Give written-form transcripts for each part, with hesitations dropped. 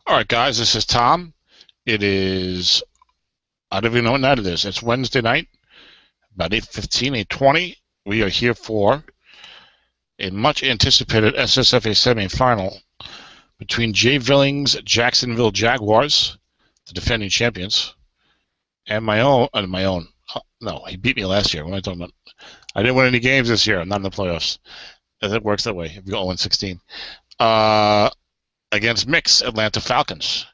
All right, guys, this is Tom. It is, I don't even know what night it is. It's Wednesday night, about 8:15, 8:20. We are here for a much anticipated SSFA semifinal between Jay Villing's Jacksonville Jaguars, the defending champions, and my own. No, he beat me last year. What am I talking about? I didn't win any games this year. I'm not in the playoffs. It works that way if you go 0-16. Against Mick's Atlanta Falcons.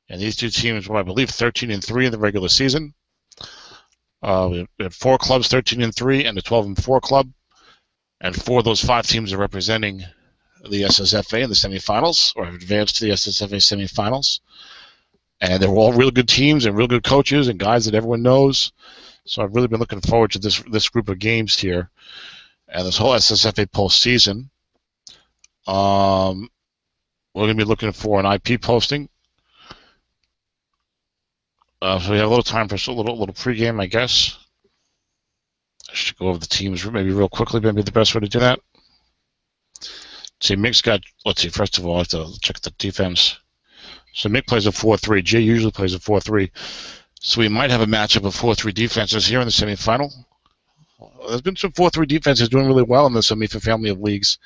And these two teams were, I believe, 13-3 in the regular season. We had four clubs, 13-3, and a 12-4 club. And four of those five teams are representing the SSFA in the semifinals, or have advanced to the SSFA semifinals. And they were all real good teams and real good coaches and guys that everyone knows. So I've really been looking forward to this group of games here and this whole SSFA postseason. We're going to be looking for an IP posting. So we have a little time for a little pregame, I guess. I should go over the teams maybe real quickly. Maybe the best way to do that. See, Mick's got. Let's see. First of all, I have to check the defense. So Mick plays a 4-3. Jay usually plays a 4-3. So we might have a matchup of 4-3 defenses here in the semifinal. There's been some 4-3 defenses doing really well in the SSFA family of leagues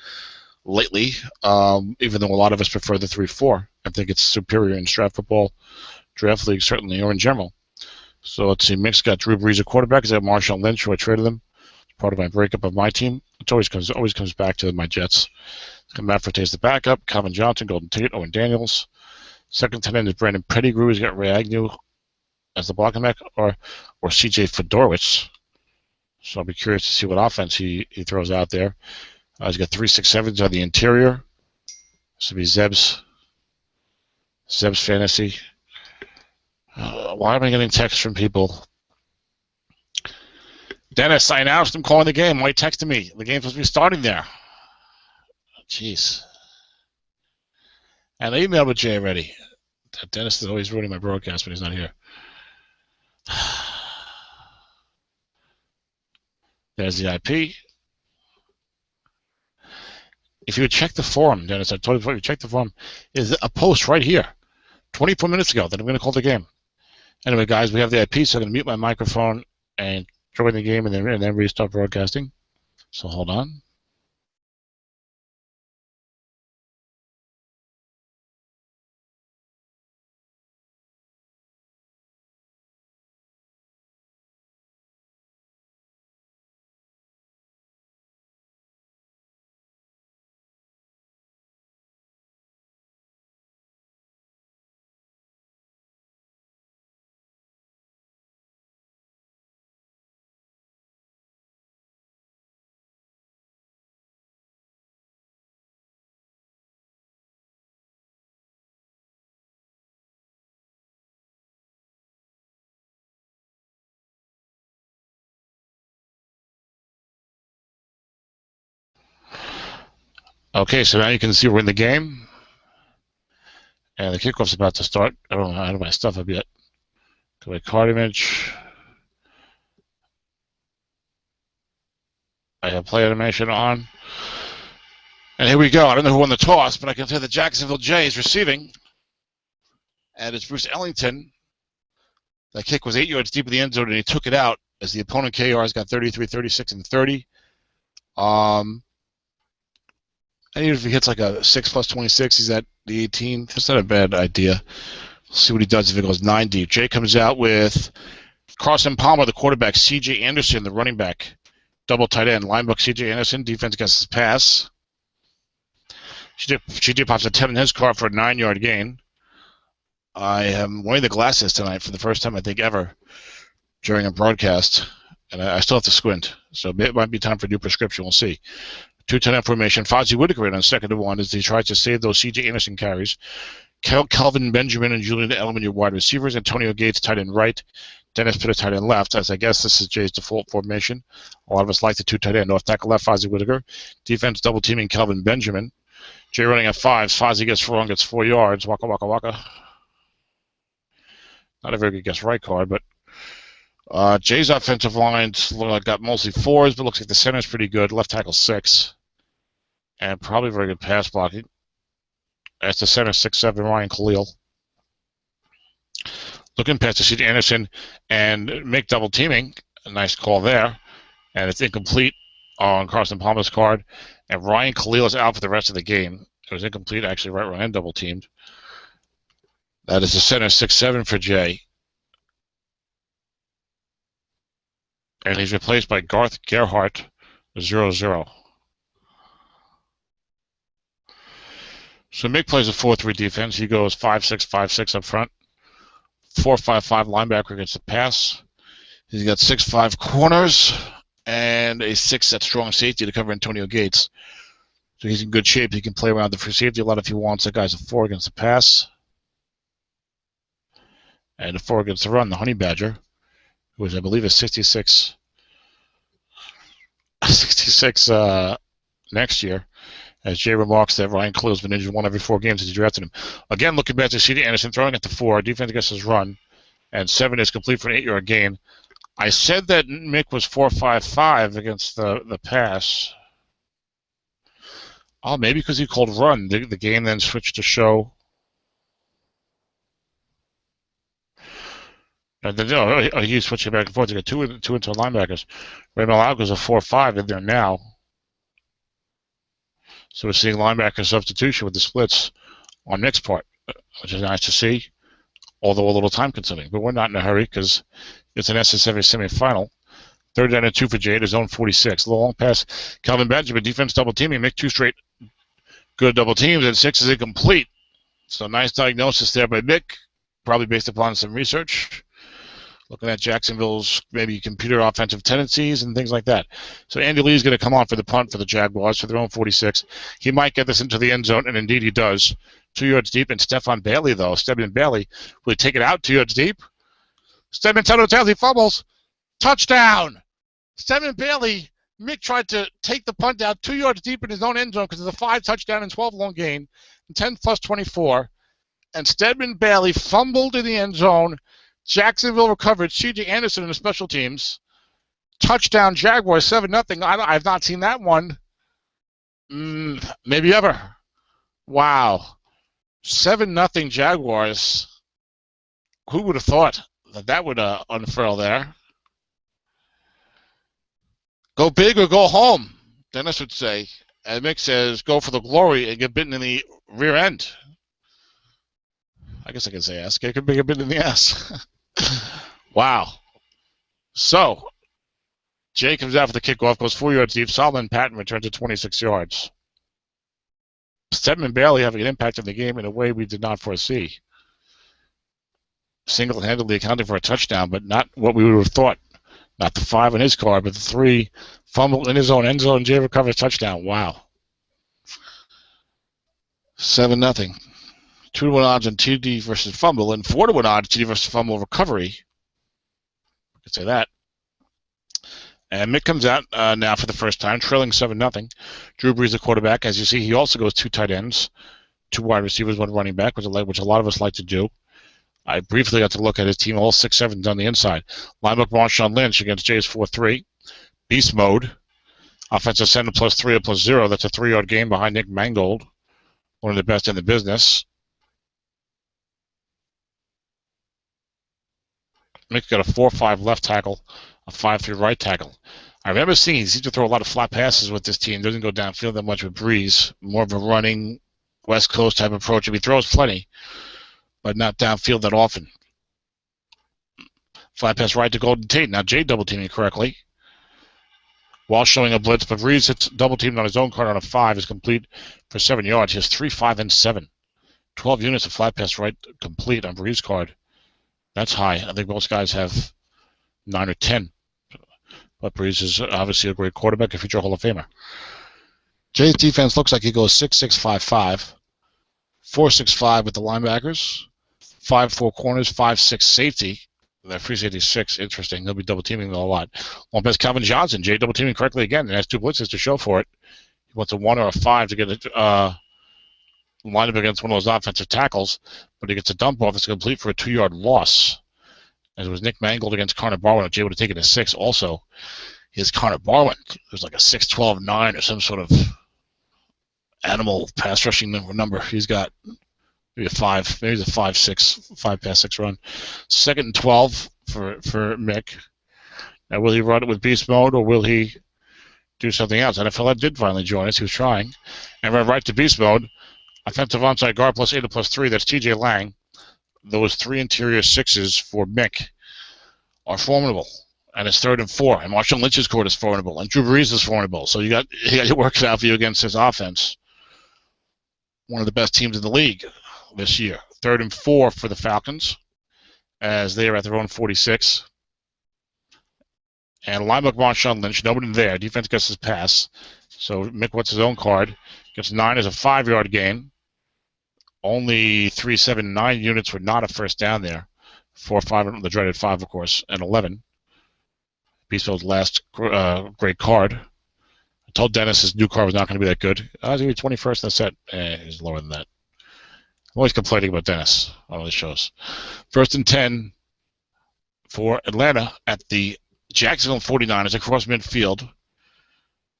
lately. Even though a lot of us prefer the 3-4, I think it's superior in Strat football. Draft league, certainly, or in general. So let's see. Mick's got Drew Brees at quarterback. He's got Marshawn Lynch, who I traded him. It's part of my breakup of my team. It always comes back to my Jets. Matt Forte's the backup. Calvin Johnson, Golden Tate, Owen Daniels. Second tight end is Brandon Pettigrew. He's got Ray Agnew as the blocking back, or C.J. Fedorowicz. So I'll be curious to see what offense he throws out there. He's got 3-6-7s on the interior. This will be Zeb's fantasy. Why am I getting texts from people? Dennis, I announced I'm calling the game. Why are you texting me? The game's supposed to be starting there. Jeez. And I emailed with Jay already. Dennis is always ruining my broadcast when he's not here. There's the IP. If you would check the forum, Dennis, I told you before, you check the forum, is a post right here, 24 minutes ago, that I'm going to call the game. Anyway, guys, we have the IP, so I'm going to mute my microphone and join the game and then restart broadcasting. So hold on. Okay, so now you can see we're in the game. And the kickoff's about to start. I don't know how to my stuff up yet. Go to card image. I have play animation on. And here we go. I don't know who won the toss, but I can tell the Jacksonville Jays receiving. And it's Bruce Ellington. That kick was 8 yards deep in the end zone, and he took it out as the opponent KR's got 33, 36, and 30. And even if he hits like a 6 plus 26, he's at the 18. That's not a bad idea. We'll see what he does if it goes 9 deep. Jay comes out with Carson Palmer, the quarterback, C.J. Anderson, the running back, double tight end, linebacker C.J. Anderson, defense against his pass. CJ pops a 10 in his car for a 9-yard gain. I am wearing the glasses tonight for the first time, I think, ever during a broadcast, and I still have to squint, so it might be time for a new prescription. We'll see. 2-10 formation. Fozzie Whitaker in on 2nd and 1 as he tries to save those C.J. Anderson carries. Kelvin Benjamin and Julian Edelman, your wide receivers. Antonio Gates, tight end right. Dennis Pitta, tight end left, as I guess this is Jay's default formation. A lot of us like the 2 tight end. Off tackle left, Fozzie Whitaker. Defense double teaming Kelvin Benjamin. Jay running at 5. Fozzie gets wrong, gets 4 yards. Waka, waka, waka. Not a very good guess right card, but Jay's offensive lines got mostly 4s, but looks like the center's pretty good. Left tackle 6. And probably very good pass blocking. That's the center, 6'7", Ryan Khalil. Looking past to C.J. Anderson and Mick double teaming. A nice call there. And it's incomplete on Carson Palmer's card. And Ryan Khalil is out for the rest of the game. It was incomplete, actually, right? Ryan double teamed. That is the center 6-7 for Jay. And he's replaced by Garth Gerhardt, 0-0. So Mick plays a 4-3 defense. He goes 5-6, 5-6 up front. 4-5-5 linebacker against the pass. He's got 6-5 corners and a 6 at strong safety to cover Antonio Gates. So he's in good shape. He can play around the free safety a lot if he wants. That guy's a 4 against the pass. And a 4 against the run, the Honey Badger, who is, I believe, a 66 next year. As Jay remarks that Ryan Khalil has been injured 1 every 4 games since he drafted him. Again, looking back to C.J. Anderson, throwing at the 4, defense against his run, and 7 is complete for an 8-yard gain. I said that Mick was 4-5-5 against the pass. Oh, maybe because he called run. The game then switched to show. He's switching back and forth. He got two inside linebackers. Ray Malauga's a 4-5 in there now. So we're seeing linebacker substitution with the splits on Mick's part, which is nice to see, although a little time consuming. But we're not in a hurry because it's an SSFA semifinal. 3rd down and 2 for Jay at his own 46. Long pass. Calvin Benjamin, defense double teaming. Mick 2 straight good double teams, and 6 is incomplete. So nice diagnosis there by Mick, probably based upon some research. Looking at Jacksonville's maybe computer offensive tendencies and things like that. So Andy Lee's going to come on for the punt for the Jaguars for their own 46. He might get this into the end zone, and indeed he does. 2 yards deep, and Stephon Bailey, though. Stedman Bailey will take it out 2 yards deep. Stedman tails, he fumbles. Touchdown! Stedman Bailey, Mick tried to take the punt out 2 yards deep in his own end zone because it's a 5 touchdown and 12 long gain, and 10 plus 24. And Stedman Bailey fumbled in the end zone. Jacksonville recovered. C.J. Anderson in the special teams. Touchdown Jaguars, 7-0. I've not seen that one. Maybe ever. Wow. 7-0 Jaguars. Who would have thought that would unfurl there? Go big or go home, Dennis would say. And Mick says, go for the glory and get bitten in the rear end. I guess I can say ass. Get a bit in the ass. Wow. So, Jay comes out for the kickoff, goes 4 yards deep. Solomon Patton returns to 26 yards. Stedman Bailey having an impact on the game in a way we did not foresee. Single-handedly accounting for a touchdown, but not what we would have thought. Not the 5 on his card, but the 3 fumble in his own end zone. Jay recovers touchdown. Wow. 7-0. 2-1 odds on TD versus fumble, and 4-1 odds TD versus fumble recovery. I could say that. And Mick comes out now for the first time, trailing 7-0. Drew Brees, the quarterback. As you see, he also goes 2 tight ends, 2 wide receivers, 1 running back, which a lot of us like to do. I briefly got to look at his team, all 6-7s on the inside. Linebacker Marshawn Lynch against Jay's 4-3. Beast mode. Offensive center +3 or +0. That's a 3-yard gain behind Nick Mangold, one of the best in the business. Mick's got a 4-5 left tackle, a 5-3 right tackle. I remember seeing he seems to throw a lot of flat passes with this team. Doesn't go downfield that much with Breeze. More of a running West Coast type approach. He throws plenty, but not downfield that often. Flat pass right to Golden Tate. Now Jay double teaming correctly. While showing a blitz, but Breeze hits double teamed on his own card on a 5 is complete for 7 yards. He has 3, 5, and 7. 12 units of flat pass right complete on Breeze card. That's high. I think most guys have 9 or 10. But Breeze is obviously a great quarterback, a future Hall of Famer. Jay's defense looks like he goes 6-6-5-5. 4-6-5 with the linebackers. 5-4 corners, 5-6 safety. That free safety 6, interesting. He'll be double teaming a lot. Long pass Calvin Johnson. Jay double teaming correctly again and has 2 blitzes to show for it. He wants a 1 or a 5 to get it lined up against one of those offensive tackles, but he gets a dump off. It's complete for a 2-yard loss. As it was Nick Mangold against Connor Barwin, which able to take it to 6. Also, here's Connor Barwin. It was like a 6-12-9 or some sort of animal pass rushing number he's got. maybe a 5, maybe the 5-6 run. 2nd and 12 for Mick. Now, will he run it with beast mode, or will he do something else? NFL did finally join us. He was trying. And run right to beast mode. Offensive onside guard plus 8 or plus 3. That's TJ Lang. Those 3 interior 6s for Mick are formidable. And it's 3rd and 4. And Marshawn Lynch's court is formidable. And Drew Brees is formidable. So you got to work it out for you against his offense. One of the best teams in the league this year. 3rd and 4 for the Falcons, as they are at their own 46. And linebacker Marshawn Lynch, nobody there. Defense gets his pass. So Mick wants his own card. Gets 9 as a 5-yard gain. Only 3, 7, 9 units were not a first down there. 4, 5, the dreaded 5, of course, and 11. Beastfield's last great card. I told Dennis his new card was not going to be that good. I was going to be 21st in the set. He's lower than that. I'm always complaining about Dennis on all these shows. 1st and 10 for Atlanta at the Jacksonville 49ers across midfield.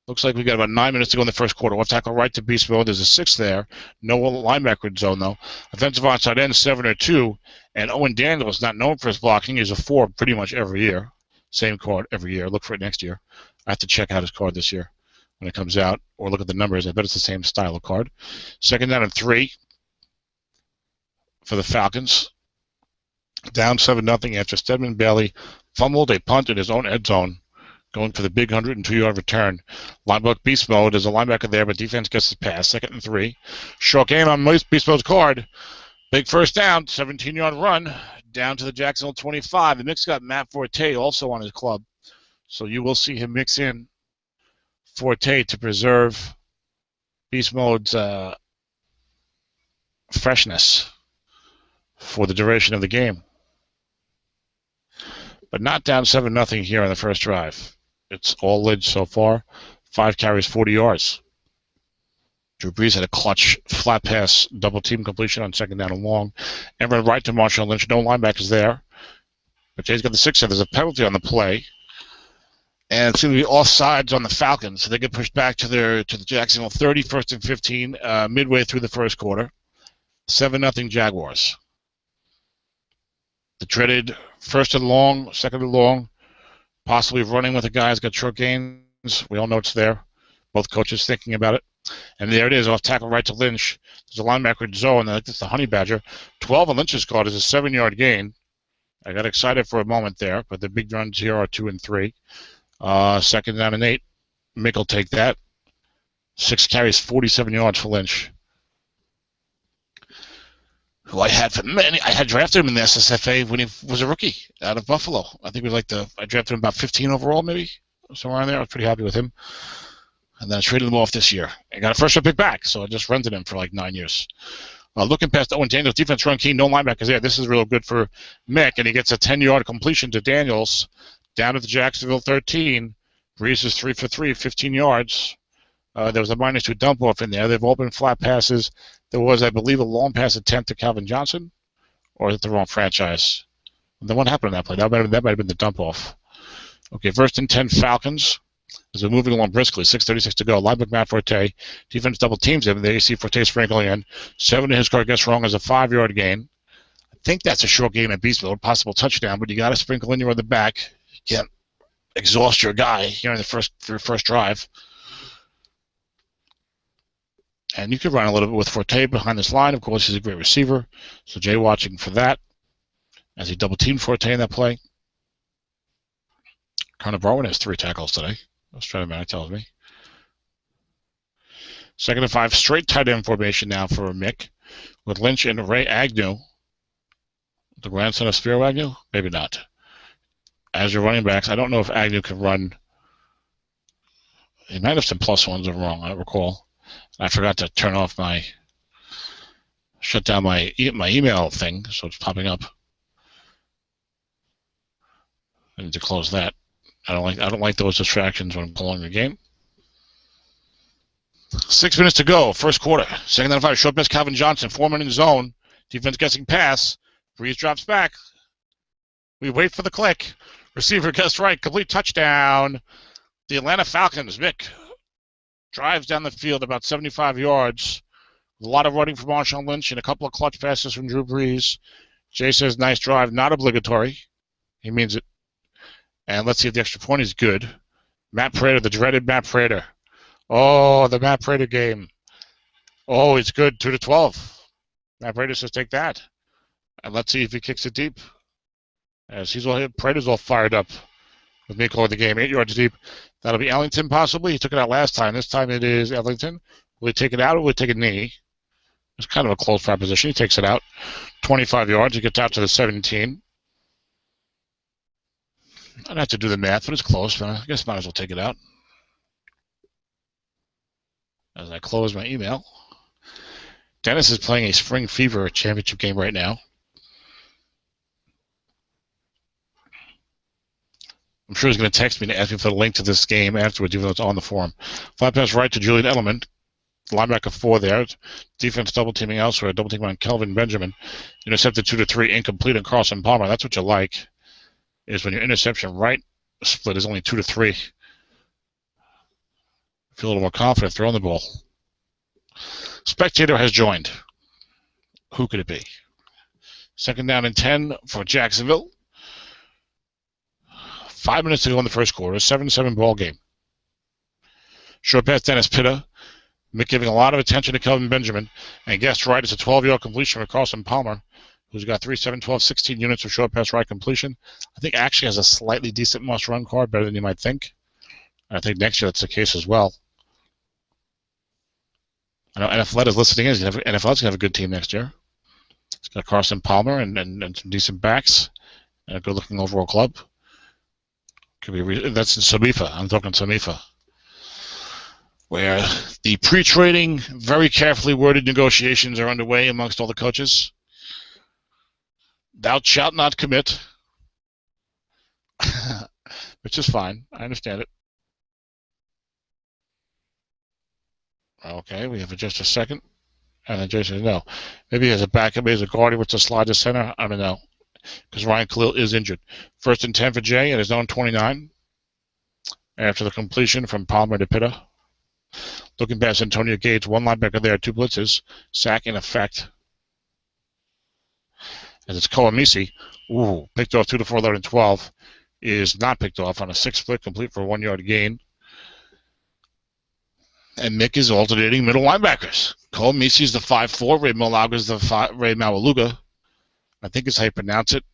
Looks like we've got about 9 minutes to go in the first quarter. Left tackle right to beast mode. There's a 6 there. No linebacker zone, though. Offensive onside end, 7 or 2. And Owen Daniels, not known for his blocking, is a 4 pretty much every year. Same card every year. Look for it next year. I have to check out his card this year when it comes out, or look at the numbers. I bet it's the same style of card. 2nd down and 3 for the Falcons. Down 7-0 after Stedman Bailey fumbled a punt in his own end zone, going for the big 102-yard return. Linebacker beast mode. There's a linebacker there, but defense gets the pass. 2nd and 3. Short gain on beast mode's card. Big first down, 17-yard run down to the Jacksonville 25. The Mick's got Matt Forte also on his club, so you will see him mix in Forte to preserve beast mode's freshness for the duration of the game. But not down 7-0 here on the first drive. It's all Lynch so far. 5 carries, 40 yards. Drew Brees had a clutch flat pass, double team completion on 2nd down and long. And run right to Marshawn Lynch. No linebackers there. But Jay's got the 6. There's a penalty on the play. And it's going to be offsides on the Falcons. So they get pushed back to the Jacksonville 30, 1st and 15, midway through the first quarter. 7-0 Jaguars. The dreaded 1st and long, 2nd and long, possibly running with a guy who's got short gains. We all know it's there. Both coaches thinking about it. And there it is, off tackle right to Lynch. There's a linebacker zone. That's the Honey Badger. 12 on Lynch's card is a 7-yard gain. I got excited for a moment there, but the big runs here are 2 and 3. 2nd down and 8. Mick will take that. 6 carries, 47 yards for Lynch, who I had drafted him in the SSFA when he was a rookie out of Buffalo. I think I drafted him about 15 overall, maybe somewhere around there. I was pretty happy with him. And then I traded him off this year. I got a first-round pick back, so I just rented him for like 9 years. Looking past Owen Daniels, defense run key, no linebackers there. This is real good for Mick, and he gets a 10-yard completion to Daniels down to the Jacksonville 13. Brees is 3 for 3, 15 yards. There was a -2 dump-off in there. They've all been flat passes. There was, I believe, a long pass attempt to Calvin Johnson, or is it the wrong franchise? Then what happened on that play? That might have been the dump-off. Okay, 1st and 10 Falcons. As we're moving along briskly, 6:36 to go. Linebacker Matt Forte. Defense double teams him. There you see Forte sprinkling in. 7 in his card gets wrong as a 5-yard gain. I think that's a short gain at Beastville, possible touchdown, but you got to sprinkle in your on the back. You can't exhaust your guy here in the first drive. And you could run a little bit with Forte behind this line. Of course, he's a great receiver. So Jay watching for that as he double-teamed Forte in that play. Connor Barwin has 3 tackles today. Strat-o-matic tells me. 2nd and 5, straight tight end formation now for Mick, with Lynch and Ray Agnew. The grandson of Spiro Agnew? Maybe not. As your running backs, I don't know if Agnew can run. He might have some +1s or wrong, I don't recall. I forgot to shut down my email thing, so it's popping up. I need to close that. I don't like those distractions when I'm pulling the game. 6 minutes to go, first quarter. 2nd down and 5, short miss Calvin Johnson, 4-man in zone. Defense guessing pass. Brees drops back. We wait for the click. Receiver gets right, complete touchdown. The Atlanta Falcons. Mick drives down the field about 75 yards A lot of running from Marshawn Lynch and a couple of clutch passes from Drew Brees. Jay says, nice drive, not obligatory. He means it. And let's see if the extra point is good. Matt Prater, the dreaded Matt Prater. Oh, the Matt Prater game. Oh, it's good, 2-12. Matt Prater says, take that. And let's see if he kicks it deep. As Prater's all fired up with me calling the game 8 yards deep. That'll be Ellington possibly. He took it out last time. This time it is Ellington. Will he take it out or will he take a knee? It's kind of a close proposition. He takes it out. 25 yards. He gets out to the 17. I'd have to do the math, but it's close. But I guess might as well take it out. As I close my email. Dennis is playing a Spring Fever championship game right now. I'm sure he's going to text me to ask me for the link to this game afterwards, even though it's on the forum. Flat pass right to Julian Edelman. Linebacker 4 there. Defense double teaming elsewhere. Double teaming on Kelvin Benjamin. Intercepted 2-3. Incomplete on Carson Palmer. That's what you like. Is when your interception right split is only 2-3. Feel a little more confident throwing the ball. Spectator has joined. Who could it be? 2nd down and 10 for Jacksonville. 5 minutes to go in the first quarter. 7-7 ball game. Short pass Dennis Pitta. Mick giving a lot of attention to Kelvin Benjamin. And guess right, it's a 12-yard completion for Carson Palmer, who's got 3, 7, 12, 16 units of short pass right completion. I think actually has a slightly decent must-run card, better than you might think. And I think next year that's the case as well. I know NFL is listening in. NFL's going to have a good team next year. It's got Carson Palmer and some decent backs and a good-looking overall club. Could be that's in Samifa. I'm talking Samifa, where the pre-trading, very carefully worded negotiations are underway amongst all the coaches. Thou shalt not commit, which is fine. I understand it. Okay, we have just a second. And then Jason says no. Maybe he has a backup, maybe he has a guardian with the slide to center. I don't know. Because Ryan Khalil is injured. 1st and 10 for Jay at his own 29. After the completion from Palmer to Pitta. Looking past Antonio Gates, 1 linebacker there, 2 blitzes. Sack in effect. As it's Koamisi. Ooh, picked off 2 to 4, 11, 12. Is not picked off on a 6-split, complete for a 1-yard gain. And Mick is alternating middle linebackers. Koamisi is the 5'4", Ray Malaga is the Ray Mawaluga. I think is how you pronounce it.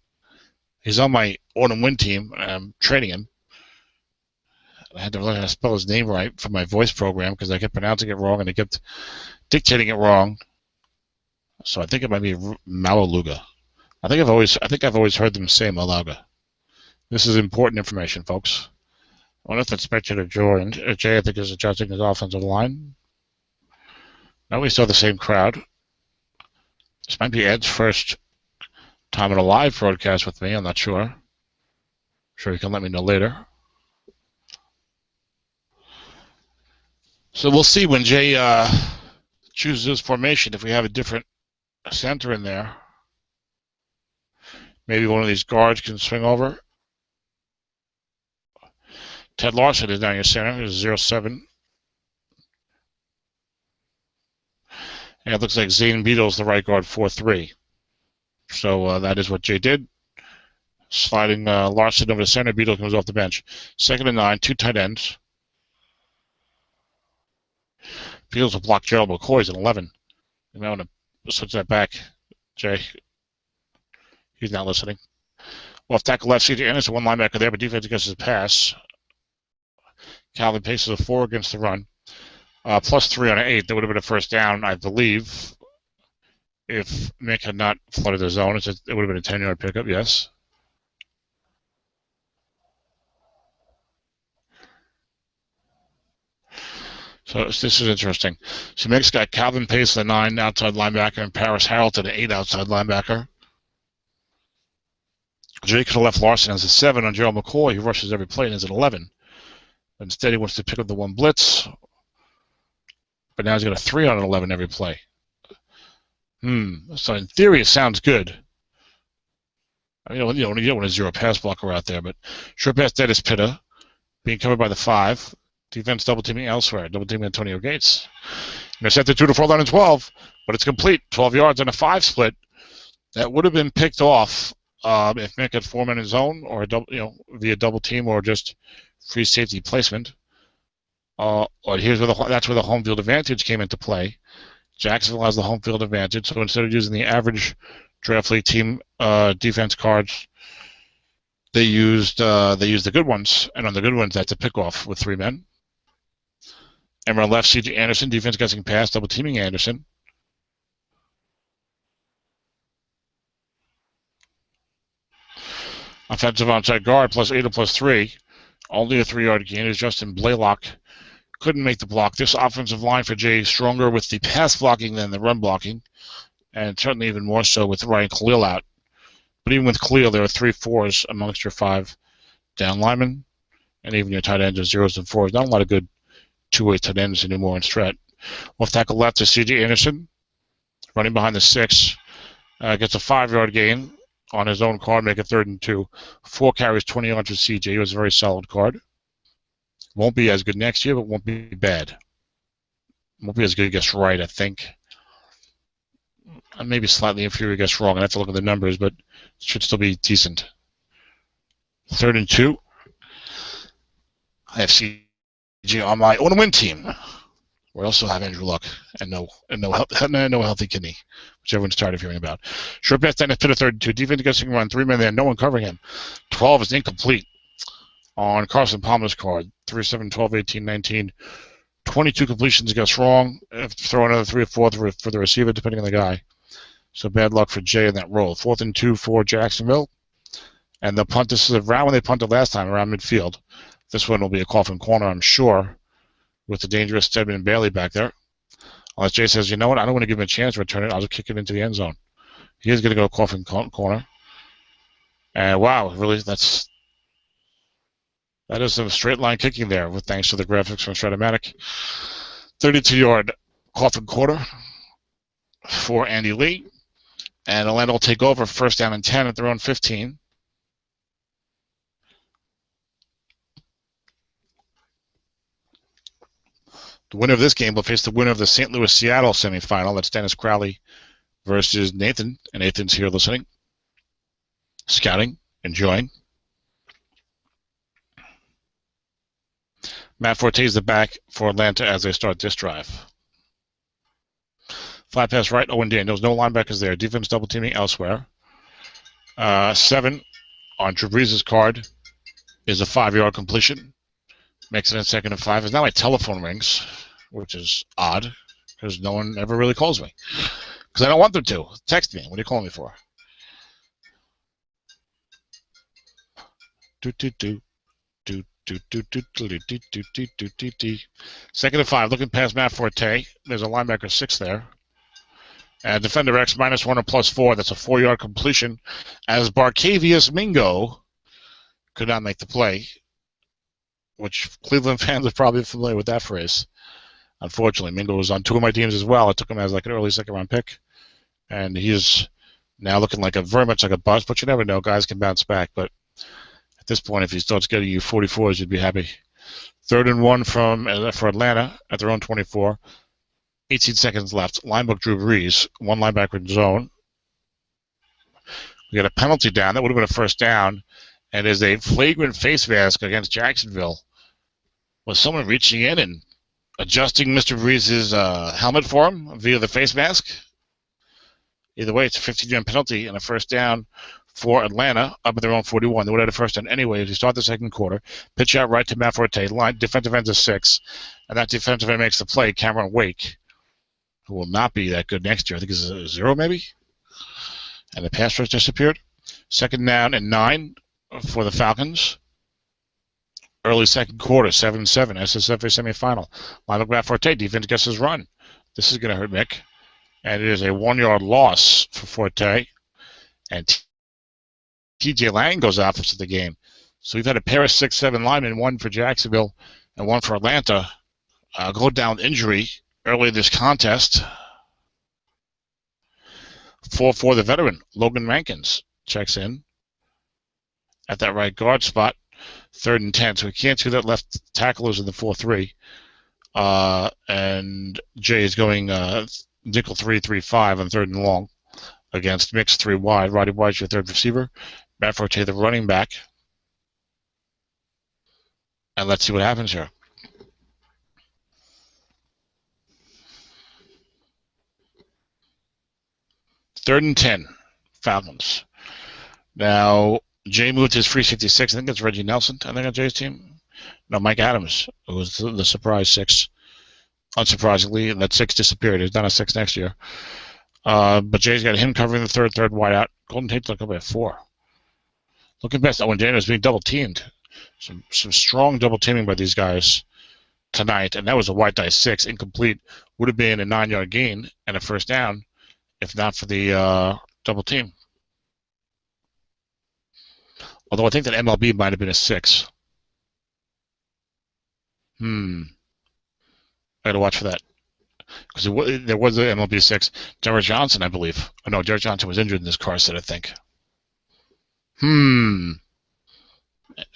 He's on my autumn win team, and I'm training him. I had to learn how to spell his name right for my voice program because I kept pronouncing it wrong and I kept dictating it wrong. So I think it might be Mawaluga. I think I've always heard them say Malaga. This is important information, folks. I wonder if that spectator joined. Jay, I think, is adjusting his offensive line. Now we still have the same crowd. This might be Ed's first time in a live broadcast with me. I'm not sure. I'm sure he can let me know later. So we'll see when Jay chooses his formation if we have a different center in there. Maybe one of these guards can swing over. Ted Larson is down your center. Is 0-7. And it looks like Zane Beadle's the right guard, 4-3. So that is what Jay did. Sliding Larson over to center. Beadle comes off the bench. 2nd and 9, 2 tight ends. Beadle's will block Gerald McCoy's at 11. You might want to switch that back, Jay. He's not listening. Off tackle left, C.J. Anderson, 1 linebacker there, but defense against his pass. Calvin Pace is a 4 against the run. +3 on an 8. That would have been a first down, I believe, if Mick had not flooded the zone. It would have been a 10-yard pickup, yes. So this is interesting. So Mick's got Calvin Pace, the 9 outside linebacker, and Paris Harrelton, the 8 outside linebacker. Jay could have left Larson as a 7 on Gerald McCoy. He rushes every play and is at 11. Instead, he wants to pick up the 1 blitz. But now he's got a 3 on an 11 every play. So in theory, it sounds good. I mean, you don't want a 0 pass blocker out there, but short pass Dennis Pitta being covered by the 5. Defense double teaming elsewhere. Double teaming Antonio Gates. Intercepted 2 to 4, 11, 12. but it's complete. 12 yards on a 5 split. That would have been picked off if Mick had 4 men in zone or a double, via double team or just free safety placement. Or here's where that's where the home field advantage came into play. Jacksonville has the home field advantage, so instead of using the average draft league team defense cards, they used the good ones, and on the good ones, that's a pickoff with 3 men. And on left, C.J. Anderson, defense guessing pass, double teaming Anderson. Offensive onside guard, +8 or +3. Only a 3-yard gain is Justin Blaylock. Couldn't make the block. This offensive line for Jay is stronger with the pass blocking than the run blocking, and certainly even more so with Ryan Khalil out. But even with Khalil, there are 3-4s amongst your 5 down linemen, and even your tight ends are 0s and 4s. Not a lot of good two-way tight ends anymore in Strat. Left tackle left to C.J. Anderson, running behind the 6. Gets a 5-yard gain on his own card, make it 3rd and 2. 4 carries, 20 yards for C.J. It was a very solid card. Won't be as good next year, but won't be bad. Won't be as good against right, I think. Maybe slightly inferior against wrong. I have to look at the numbers, but it should still be decent. 3rd and 2. I have CG on my own win team. We also have Andrew Luck and no healthy kidney, which everyone's tired of hearing about. Short pass down to 3rd and 2. Defense guessing run, 3 men there, no one covering him. 12 is incomplete on Carson Palmer's card. 3, 7, 12, 18, 19. 22 completions against wrong. Throw another 3 or 4 for the receiver, depending on the guy. So bad luck for Jay in that role. 4th and 2 for Jacksonville. And they'll punt. This is around when they punted last time, around midfield. This one will be a coffin corner, I'm sure, with the dangerous Stedman and Bailey back there. Unless Jay says, you know what, I don't want to give him a chance to return it. I'll just kick it into the end zone. He is going to go coffin corner. And wow, really, that is some straight line kicking there, with thanks to the graphics from Strat-o-matic. 32-yard coffin corner for Andy Lee. And Atlanta will take over 1st down and 10 at their own 15. The winner of this game will face the winner of the St. Louis-Seattle semifinal. That's Dennis Crowley versus Nathan. And Nathan's here listening, scouting, enjoying. Matt Forte is the back for Atlanta as they start this drive. Flat pass right, Owen Daniels. No linebackers there. Defense double teaming elsewhere. 7 on Drew Brees' card is a 5-yard completion. Makes it in 2nd and 5. It's now my telephone rings, which is odd because no one ever really calls me. Because I don't want them to. Text me. What are you calling me for? Do. 2nd and 5. Looking past Matt Forte. There's a linebacker 6 there. And defender X -1 or +4. That's a 4-yard completion. As Barcavius Mingo could not make the play, which Cleveland fans are probably familiar with that phrase. Unfortunately, Mingo was on 2 of my teams as well. I took him as like an early 2nd-round pick, and he's now looking like very much like a bust. But you never know; guys can bounce back. But at this point, if he starts getting you 44s, you'd be happy. 3rd and 1 for Atlanta at their own 24. 18 seconds left. Linebook Drew Brees, 1 linebacker in zone. We got a penalty down. That would have been a 1st down. And there's a flagrant face mask against Jacksonville. Was someone reaching in and adjusting Mr. Brees' helmet for him via the face mask? Either way, it's a 15-yard penalty and a 1st down for Atlanta up at their own 41. They would have had a 1st down anyway as we start the 2nd quarter. Pitch out right to Matt Forte. Line defensive end is 6. And that defensive end makes the play, Cameron Wake, who will not be that good next year. I think it's a 0 maybe. And the pass rush disappeared. 2nd down and 9 for the Falcons. Early 2nd quarter, 7-7, SSFA semifinal. Linebacker Matt Forte, defense gets his run. This is going to hurt Mick. And it is a 1-yard loss for Forte. And TJ Lang goes off for the game. So we've had a pair of 6'7" linemen, 1 for Jacksonville and 1 for Atlanta, go down with injury early in this contest. 4-4, the veteran, Logan Rankins, checks in at that right guard spot. 3rd and 10, so we can't see that left tackle is in the 4-3. And Jay is going nickel 3-3-5 on 3rd and long against mix 3 wide. Roddy White's your 3rd receiver. Matt Forte, the running back. And let's see what happens here. Third and 10, Falcons. Now, Jay moved his free 66. I think it's Reggie Nelson, I think, on Jay's team. No, Mike Adams, who was the surprise 6. Unsurprisingly, and that 6 disappeared. He's not a 6 next year. But Jay's got him covering the third wide out. Golden Tate's looking up at 4. Looking best when Jay was being double teamed. Some strong double teaming by these guys tonight, and that was a white dice 6, incomplete. Would have been a 9-yard gain and a first down if not for the double team. Although I think that MLB might have been a 6. I gotta watch for that. Because there was an MLB 6. Derek Johnson, I believe. Oh, no, Derek Johnson was injured in this car set, I think.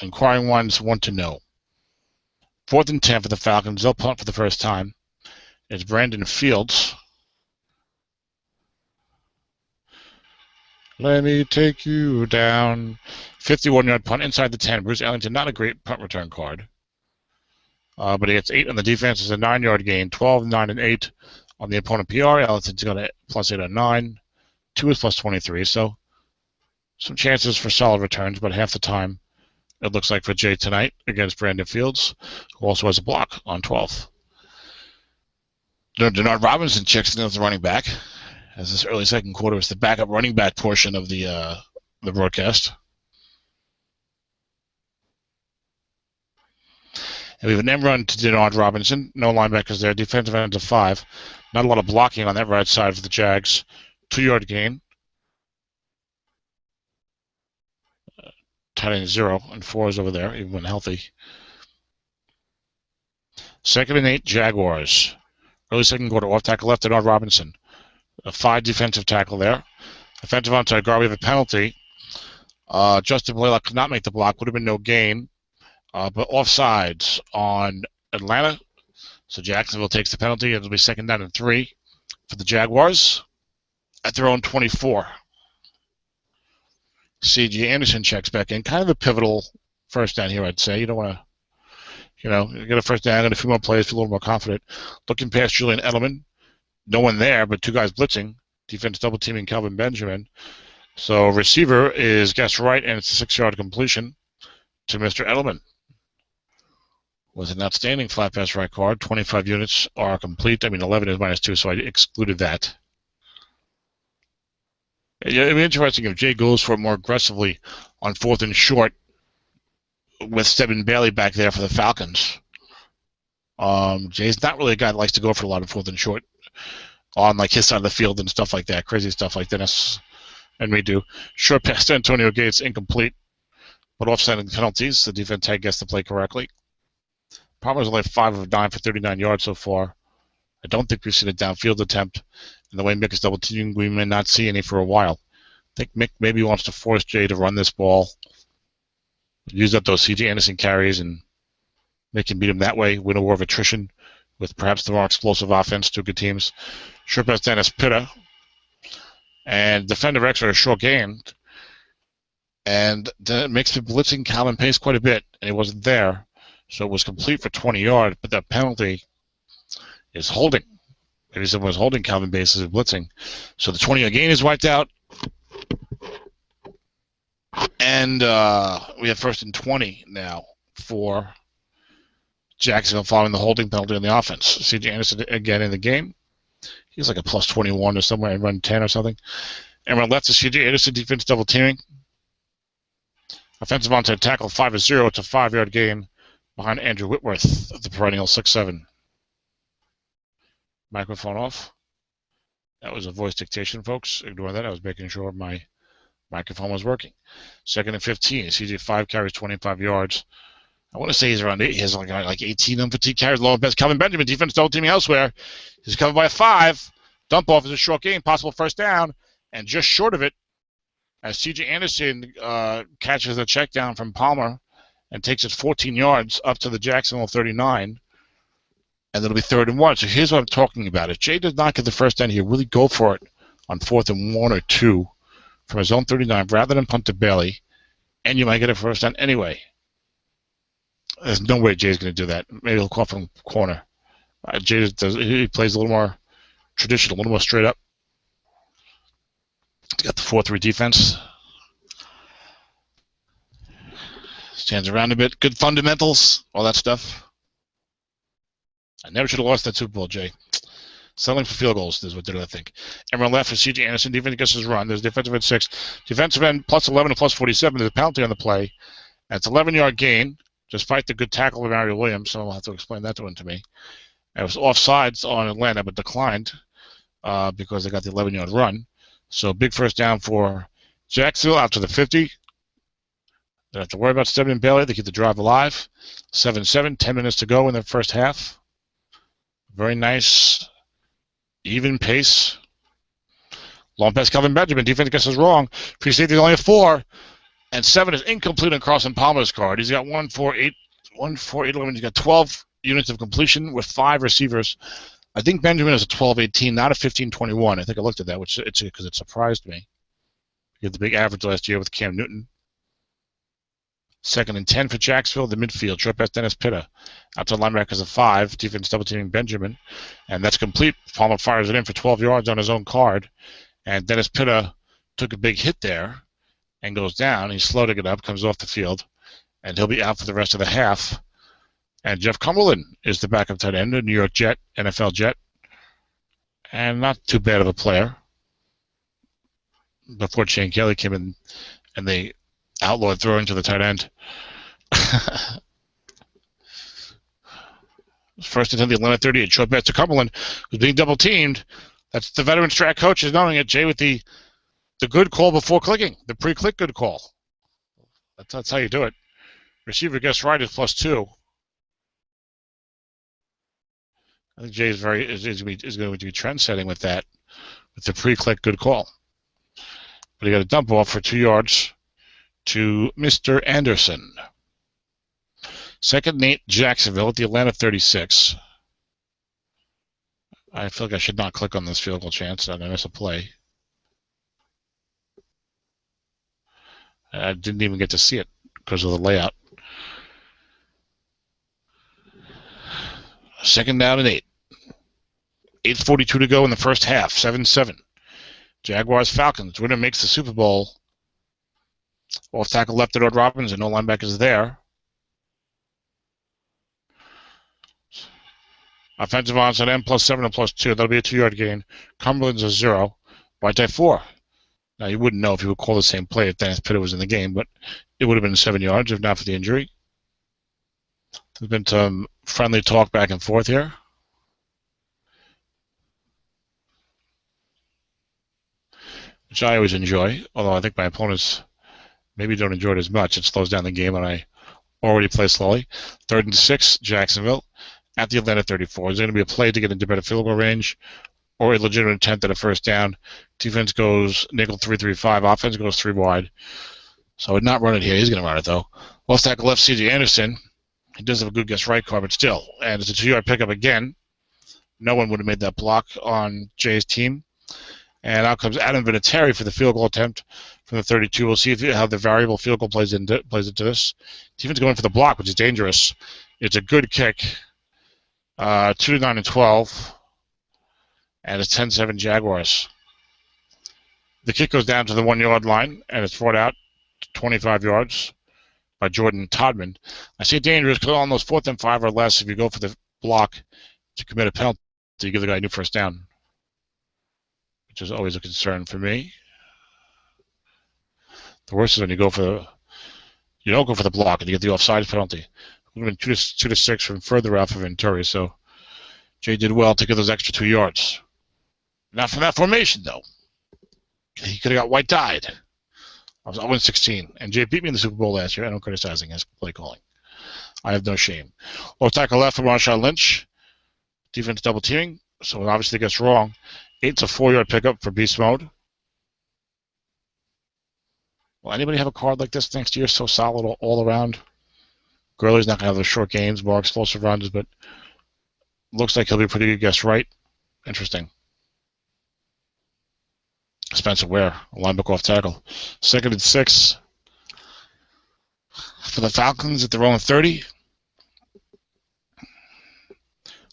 Inquiring ones want to know. 4th and 10 for the Falcons. They'll punt for the first time. It's Brandon Fields. Let me take you down. 51-yard punt inside the 10. Bruce Ellington, not a great punt return card. But he gets 8 on the defense. It's a 9-yard gain. 12, 9, and 8 on the opponent PR. Ellington's got a +8 on 9. 2 is +23. So some chances for solid returns, but half the time it looks like for Jay tonight against Brandon Fields, who also has a block on 12th. Denard Robinson checks in as the running back. As this early second quarter is the backup running back portion of the broadcast. And we have an end run to Denard Robinson. No linebackers there. Defensive end of 5. Not a lot of blocking on that right side for the Jags. 2-yard gain. Tight end 0 and 4 is over there, even when healthy. 2nd and 8, Jaguars. Early second quarter, off tackle left, Denard Robinson. A 5 defensive tackle there. Offensive onside guard, we have a penalty. Justin Blaylock could not make the block. Would have been no gain. But offsides on Atlanta. So Jacksonville takes the penalty. It'll be 2nd down and 3 for the Jaguars at their own 24. C.J. Anderson checks back in. Kind of a pivotal first down here, I'd say. You don't want to, get a first down and a few more plays, feel a little more confident. Looking past Julian Edelman. No one there, but 2 guys blitzing. Defense double teaming Kelvin Benjamin. So receiver is guessed right, and it's a 6-yard completion to Mr. Edelman. Was an outstanding flat pass right guard. 25 units are complete. 11 is -2, so I excluded that. It'd be interesting if Jay goes for it more aggressively on 4th and short with Stedman Bailey back there for the Falcons. Jay's not really a guy that likes to go for a lot of 4th and short on his side of the field and stuff like that. Crazy stuff like Dennis and me do. Short pass to Antonio Gates, incomplete. But offsetting penalties, the defense had guessed the play correctly. Palmer's only 5 of 9 for 39 yards so far. I don't think we've seen a downfield attempt. And the way Mick is double teaming, we may not see any for a while. I think Mick maybe wants to force Jay to run this ball, use up those C.J. Anderson carries, and make him beat him that way, win a war of attrition with perhaps the more explosive offense, 2 good teams. Short pass Dennis Pitta. And defender X are a short gain. And that makes me blitzing Calvin Pace quite a bit, and he wasn't there. So it was complete for 20 yards, but that penalty is holding. Maybe someone was holding Calvin Pace as blitzing. So the 20-yard gain is wiped out. And we have 1st and 20 now for Jacksonville following the holding penalty on the offense. C.J. Anderson again in the game. He's like a +21 or somewhere and run 10 or something. And on left is C.J. Anderson, defense double teaming. Offensive onside tackle, 5-0. It's a 5-yard gain behind Andrew Whitworth of the perennial 6'7". Microphone off. That was a voice dictation, folks. Ignore that. I was making sure my microphone was working. 2nd and 15. CJ 5 carries, 25 yards. I want to say he's around 8. He has like 18 on fatigue carries. Low best. Calvin Benjamin, defense double teaming elsewhere. He's covered by a 5. Dump off is a short gain, possible first down, and just short of it as C.J. Anderson catches a check down from Palmer and takes it 14 yards up to the Jacksonville 39. and it'll be 3rd and 1. So here's what I'm talking about. If Jay does not get the first down here, really go for it on 4th and 1 or 2 from his own 39 rather than punt to Bailey, and you might get a first down anyway. There's no way Jay's going to do that. Maybe he'll call from corner. Jay he plays a little more traditional, a little more straight up. He's got the 4-3 defense. Stands around a bit. Good fundamentals, all that stuff. I never should have lost that Super Bowl, Jay. Settling for field goals is what did I think. And on left for C.J. Anderson. Defense gets his run. There's defensive end 6. Defensive end plus 11 and plus 47. There's a penalty on the play. And it's 11-yard gain, despite the good tackle of Mario Williams. Someone will have to explain that one to me. It was offsides on Atlanta, but declined because they got the 11-yard run. So big first down for Jacksonville out to the 50. They don't have to worry about Stebbin and Bailey. They keep the drive alive. 7-7, 10 minutes to go in the first half. Very nice, even pace. Long pass, Kelvin Benjamin. Defense gets us wrong. Free safety only 4. And 7 is incomplete on Carson Palmer's card. He's got 1, 4, 8, 11. He's got 12 units of completion with 5 receivers. I think Benjamin is a 12-18, not a 15-21. I think I looked at that, which it's because it surprised me. He had the big average last year with Cam Newton. 2nd and 10 for Jacksonville. The midfield. Short pass, Dennis Pitta. Outside linebackers of 5. Defense double teaming Benjamin. And that's complete. Palmer fires it in for 12 yards on his own card. And Dennis Pitta took a big hit there and goes down. He's slow to get up, comes off the field, and he'll be out for the rest of the half. And Jeff Cumberland is the backup tight end, a New York Jet, NFL Jet. And not too bad of a player. Before Shane Kelly came in and they outlawed throwing to the tight end. First and 10, the Atlanta 38. Short pass to Cumberland, who's being double teamed. That's the veteran strat coach is knowing it, Jay, with the good call before clicking, the pre-click good call. That's how you do it. Receiver gets right is +2. I think Jay is going to be trend setting with that, with the pre-click good call. But he got a dump off for 2 yards to Mr. Anderson. 2nd and 8, Jacksonville at the Atlanta 36. I feel like I should not click on this field goal chance. I'm going to miss a play. I didn't even get to see it because of the layout. 2nd down and 8. 8:42 to go in the first half. 7-7. Jaguars Falcons. Winner makes the Super Bowl. Off tackle left to Rod Robbins and no linebackers there. Offensive onside end +7 and +2. That'll be a 2-yard gain. Cumberland's a 0. White tie 4. Now you wouldn't know if you would call the same play if Dennis Pitta was in the game, but it would have been 7 yards if not for the injury. There's been some friendly talk back and forth here. Which I always enjoy, although I think my opponents maybe don't enjoy it as much. It slows down the game and I already play slowly. 3rd and 6, Jacksonville at the Atlanta 34. Is there going to be a play to get into better field goal range or a legitimate attempt at a first down? Defense goes nickel 3-3-5. Offense goes 3 wide. So I would not run it here. He's going to run it, though. Left tackle left, C.J. Anderson. He does have a good guess right card, but still. And it's a 2-yard pickup again. No one would have made that block on Jay's team. And out comes Adam Vinatieri for the field goal attempt from the 32. We'll see how the variable field goal plays into this. Defense going for the block, which is dangerous. It's a good kick. 2-9 and 12. And it's 10-7 Jaguars. The kick goes down to the 1-yard line, and it's brought out to 25 yards by Jordan Todman. I say dangerous because on those 4th and 5 or less, if you go for the block to commit a penalty, you give the guy a new first down, which is always a concern for me. The worst is when you don't go for the block and you get the offside penalty. It would have been 2-6 from further out for Venturi, so Jay did well to get those extra 2 yards. Not from that formation, though. He could have got white-tied. I was 0-16, and Jay beat me in the Super Bowl last year. I don't criticizing his play calling. I have no shame. Left tackle left for Marshawn Lynch. Defense double teaming, so it obviously gets wrong. 8's a 4-yard pickup for beast mode. Will anybody have a card like this next year? So solid all around. Gurley's not going to have those short gains, more explosive runs, but Looks like he'll be pretty good guess right. Interesting. Spencer Ware, linebacker off tackle. 2nd and 6 for the Falcons at their own 30.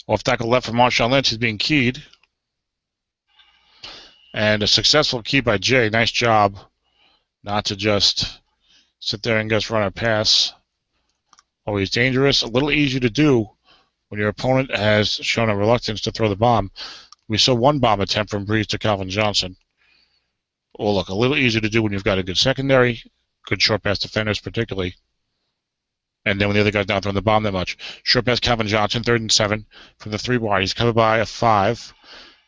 Off tackle left for Marshawn Lynch is being keyed. And a successful key by Jay. Nice job not to just sit there and just run a pass. Always dangerous. A little easier to do when your opponent has shown a reluctance to throw the bomb. We saw one bomb attempt from Breeze to Calvin Johnson. Well, look, a little easier to do when you've got a good secondary, good short pass defenders particularly. And then when the other guy's not throwing the bomb that much. Short pass Calvin Johnson, 3rd and 7 from the 3 wide. He's covered by a 5.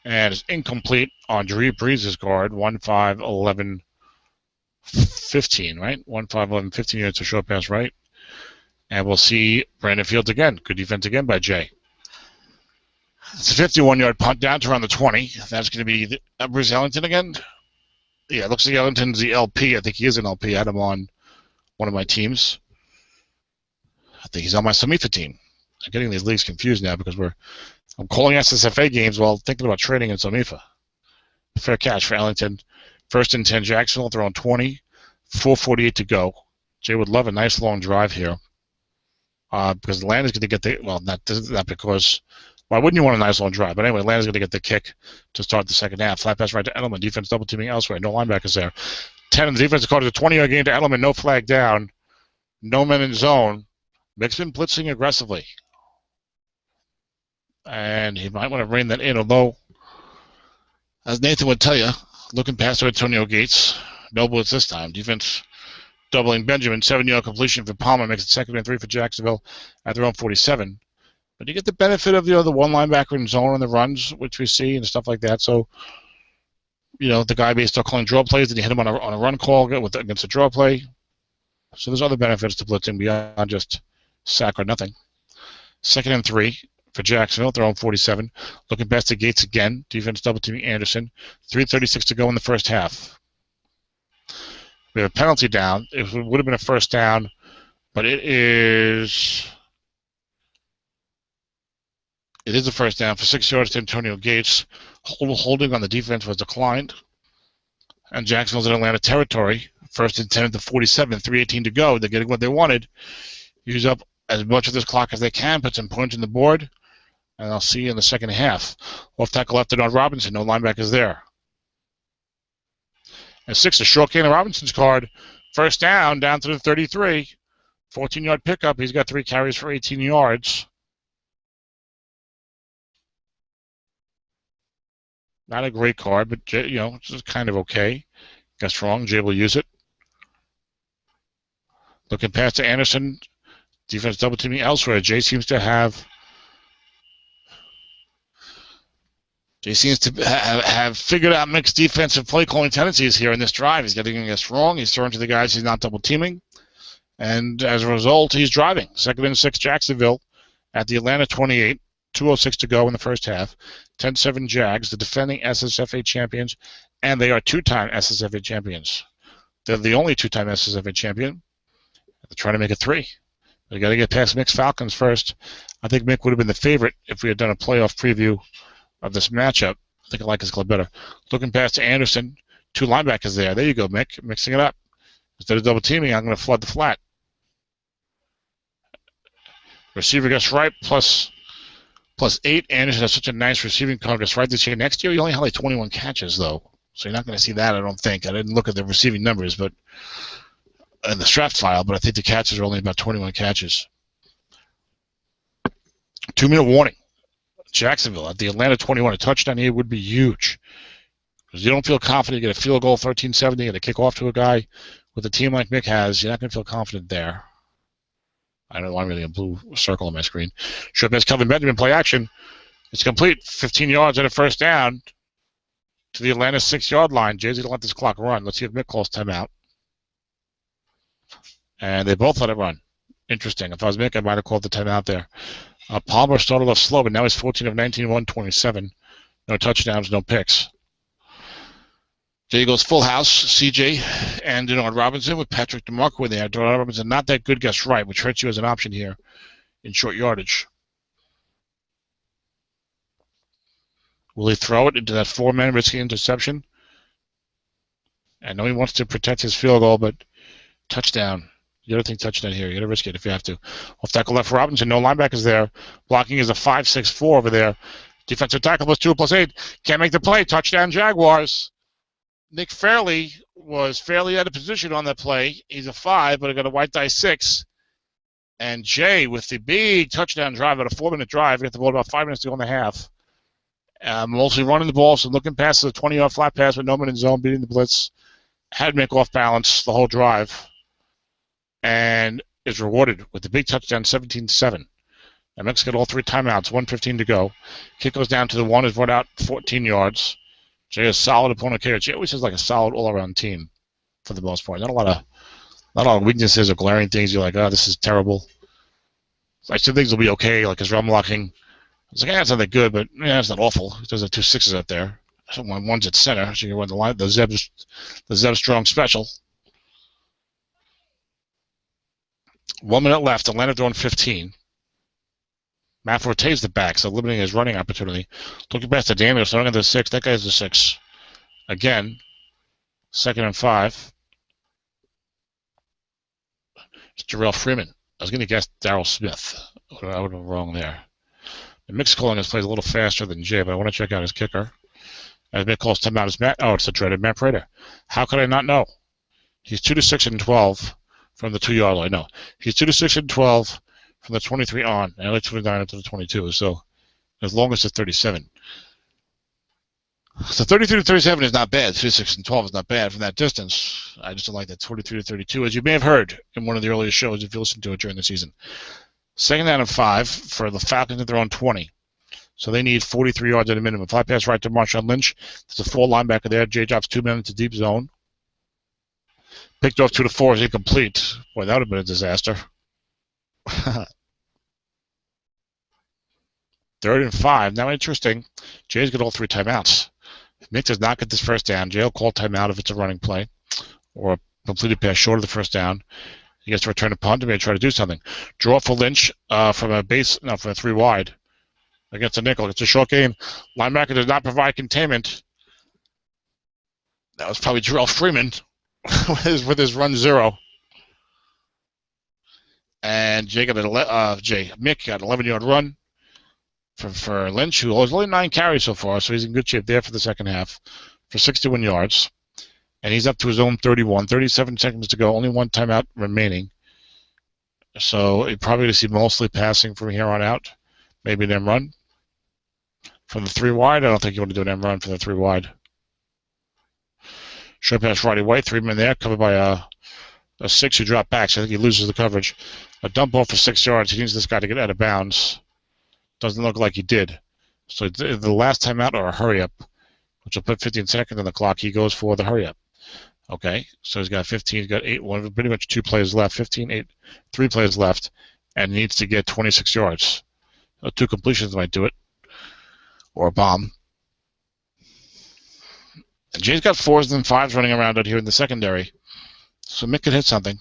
And it's incomplete on Drew Breeze's guard. 1-5-11-15, right? 1-5-11-15 units of short pass right. And we'll see Brandon Fields again. Good defense again by Jay. It's a 51-yard punt down to around the 20. That's going to be Bruce Ellington again. Yeah, it looks like Ellington's the LP. I think he is an LP. I had him on one of my teams. I think he's on my SSFA team. I'm getting these leagues confused now because I'm calling SSFA games while thinking about trading in SSFA. Fair catch for Ellington. 1st and 10 Jacksonville. They're on 20. 4:48 to go. Jay would love a nice long drive here. Because Atlanta's going to get the... Well, not because... Why wouldn't you want a nice long drive? But anyway, Atlanta's going to get the kick to start the second half. Flat pass right to Edelman. Defense double teaming elsewhere. No linebackers there. 10 in the defense called it a 20-yard gain to Edelman. No flag down. No men in zone. Mick's been blitzing aggressively. And he might want to rein that in, although, as Nathan would tell you, looking past Antonio Gates, no blitz this time. Defense doubling Benjamin. 7-yard completion for Palmer. Makes it 2nd and 3 for Jacksonville at their own 47. But you get the benefit of the one linebacker in zone on the runs, which we see and stuff like that. So, the guy may start calling draw plays, then you hit him on a run call against a draw play. So there's other benefits to blitzing beyond just sack or nothing. 2nd and 3 for Jacksonville, their own 47. Looking past the Gates again. Defense double teaming Anderson. 3:36 to go in the first half. We have a penalty down. It would have been a first down, but it is a first down for 6 yards to Antonio Gates. Holding on the defense was declined. And Jacksonville's in Atlanta territory. 1st and 10 at the 47, 3:18 to go. They're getting what they wanted. Use up as much of this clock as they can, put some points on the board, and I'll see you in the second half. Off tackle left to Robinson. No linebackers there. And 6, a short gain of Robinson's card. First down to the 33. 14-yard pickup. He's got 3 carries for 18 yards. Not a great card, but, it's just kind of okay. Guess wrong. Jay will use it. Looking past to Anderson. Defense double teaming elsewhere. Jay seems to have figured out mixed defensive play calling tendencies here in this drive. He's getting us wrong. He's throwing to the guys he's not double teaming. And as a result, he's driving. 2nd and 6 Jacksonville at the Atlanta 28. 2:06 to go in the first half. 10-7 Jags, the defending SSFA champions, and they are 2-time SSFA champions. They're the only 2-time SSFA champion. They're trying to make it 3. They got to get past Mick's Falcons first. I think Mick would have been the favorite if we had done a playoff preview of this matchup. I think I like his club better. Looking past to Anderson, 2 linebackers there. There you go, Mick, mixing it up. Instead of double teaming, I'm going to flood the flat. Receiver gets right, plus 8. Anderson has such a nice receiving card. Gets right this year. Next year, he only had like 21 catches, though. So you're not going to see that, I don't think. I didn't look at the receiving numbers, but in the draft file, but I think the catches are only about 21 catches. 2-minute warning. Jacksonville at the Atlanta 21. A touchdown here would be huge. Because you don't feel confident. You get a field goal, 13-7. You get a kick off to a guy with a team like Mick has. You're not going to feel confident there. I don't know why I'm getting a blue circle on my screen. Short pass, Kelvin Benjamin, play action. It's complete. 15 yards and a first down to the Atlanta 6-yard line. Jay's going to let this clock run. Let's see if Mick calls timeout. And they both let it run. Interesting. If I was Mick, I might have called the timeout there. Palmer started off slow, but now he's 14 of 19, 127. No touchdowns, no picks. There goes full house. CJ and Denard Robinson with Patrick DeMarco in there. Denard Robinson, not that good, guess right, which hurts you as an option here in short yardage. Will he throw it into that 4-man risky interception? I know he wants to protect his field goal, but touchdown. You gotta think touchdown here. You gotta risk it if you have to. Off tackle left for Robinson. No linebackers there. Blocking is a 5-6-4 over there. Defensive tackle +2 +8. Can't make the play. Touchdown Jaguars. Nick Fairley was fairly out of position on that play. He's a 5, but I got a white die 6. And Jay with the big touchdown drive, at a 4-minute drive. Got the ball about 5 minutes to go in the half. Mostly running the ball, so looking past the 20-yard flat pass with no man in zone, beating the blitz. Had Mick off balance the whole drive. And is rewarded with the big touchdown, 17-7. And Mick's got all 3 timeouts, 1:15 to go. Kick goes down to the 1, is run out 14 yards. Jay is solid opponent carry. Jay always has like a solid all-around team for the most part. Not a lot of weaknesses or glaring things. You're like, oh, this is terrible. I still think he'll be okay, like his run blocking. It's like, it's not that good, but yeah, it's not awful. There's 2 6s out there. One's at center, so you can run the line. The Zeb strong special. 1 minute left. Atlanta throwing 15. Matt Forte's the back, so limiting his running opportunity. Looking past the Daniel, throwing into the 6. That guy's the 6. Again, 2nd and 5. It's Jarrell Freeman. I was going to guess Darryl Smith. I would have been wrong there. The Mick's calling his plays a little faster than Jay, but I want to check out his kicker. As Mick calls timeout, as Matt. Oh, it's the dreaded Matt Prater. How could I not know? He's 2 to 6 and 12 from the 2-yard line. No, he's 2 to 6 and 12 from the 23 on, and only 29 to the 22. So as long as it's 37. So 33 to 37 is not bad. 2 to 6 and 12 is not bad from that distance. I just don't like that 43 to 32, as you may have heard in one of the earlier shows if you listened to it during the season. 2nd down and 5 for the Falcons at their own 20. So they need 43 yards at a minimum. Fly pass right to Marshawn Lynch. There's a 4 linebacker there. Jay drops 2 men into deep zone. Picked off 2 to 4 is incomplete. Boy, that would have been a disaster. 3rd and 5. Now interesting. Jay's got all 3 timeouts. If Mick does not get this first down, Jay will call timeout if it's a running play or a completed pass short of the first down. He gets to return a punt and maybe try to do something. Draw for Lynch from a 3 wide. Against a nickel. It's a short game. Linebacker does not provide containment. That was probably Jarrell Freeman with his run 0. And Mick got an 11-yard run for Lynch, who has only 9 carries so far, so he's in good shape there for the second half for 61 yards. And he's up to his own 31. 37 seconds to go. Only 1 timeout remaining. So you're probably going to see mostly passing from here on out. Maybe an M run. From the 3 wide, I don't think you want to do an M run from the 3 wide. Short pass Roddy White, 3 men there, covered by a 6 who dropped back, so I think he loses the coverage. A dump ball for 6 yards. He needs this guy to get out of bounds. Doesn't look like he did. So the last time out or a hurry up, which will put 15 seconds on the clock, he goes for the hurry up. Okay, so he's got 15, he's got 8, pretty much 2 plays left, 15, 8, 3 plays left, and needs to get 26 yards. So 2 completions might do it. Or a bomb. And Jay's got 4s and 5s running around out here in the secondary. So Mick could hit something.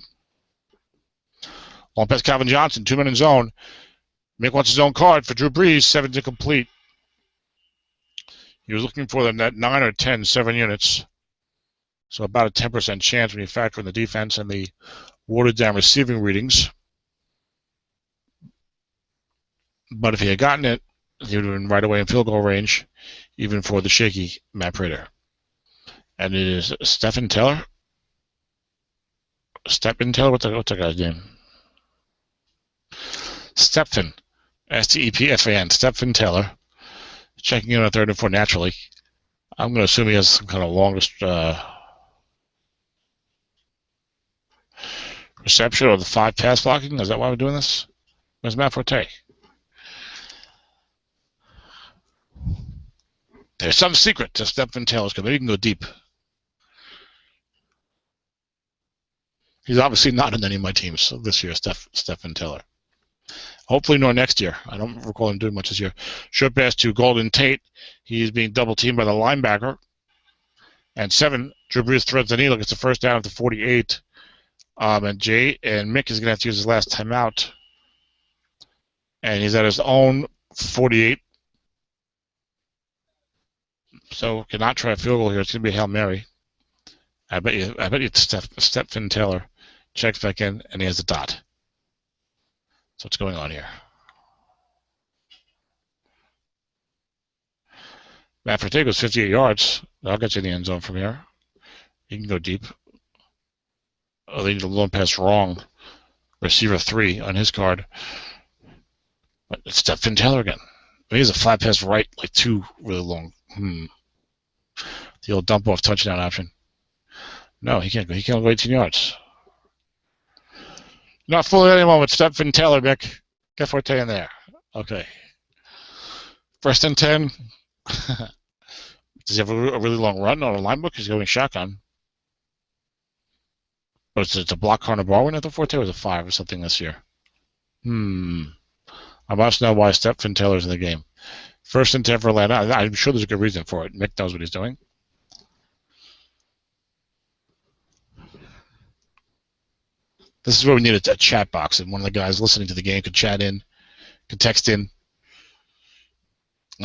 Long pass Calvin Johnson, 2 men in zone. Mick wants his own card for Drew Brees, 7 to complete. He was looking for the net 9 or 10, 7 units. So about a 10% chance when you factor in the defense and the watered down receiving readings. But if he had gotten it, he would have been right away in field goal range, even for the shaky Matt Prater. And it is Stephen Taylor. Stephen Taylor? What's that guy's name? Stephen. S-T-E-P-F-A-N. Stephen Taylor. Checking in on 3rd and 4 naturally. I'm going to assume he has some kind of longest reception or the 5 pass blocking. Is that why we're doing this? Where's Matt Forte? There's some secret to Stephen Taylor's because maybe he can go deep. He's obviously not in any of my teams this year, Stephen Taylor. Hopefully nor next year. I don't recall him doing much this year. Short pass to Golden Tate. He's being double-teamed by the linebacker. And 7, Drew Brees threads the needle. Gets the first down at the 48. And Mick is going to have to use his last timeout. And he's at his own 48. So cannot try a field goal here. It's going to be a Hail Mary. I bet you Stephen Taylor checks back in, and he has a dot. So what's going on here? Matt Forte goes 58 yards. I'll get you in the end zone from here. You can go deep. Oh, they need a lone pass wrong. Receiver 3 on his card. But it's Stephen Taylor again. He has a flat pass right, like 2 really long. The old dump off touchdown option. No, he can't go. He can't go 18 yards. Not fooling anyone with Stephen Taylor, Mick. Get Forte in there. Okay. First and 10. Does he have a really long run on a line book? He's going shotgun. But it's a block corner ball win. I thought Forte was a 5 or something this year. I must know why Stephen Taylor's in the game. First and 10 for Atlanta. I'm sure there's a good reason for it. Mick knows what he's doing. This is where we need a chat box, and one of the guys listening to the game could chat in, could text in.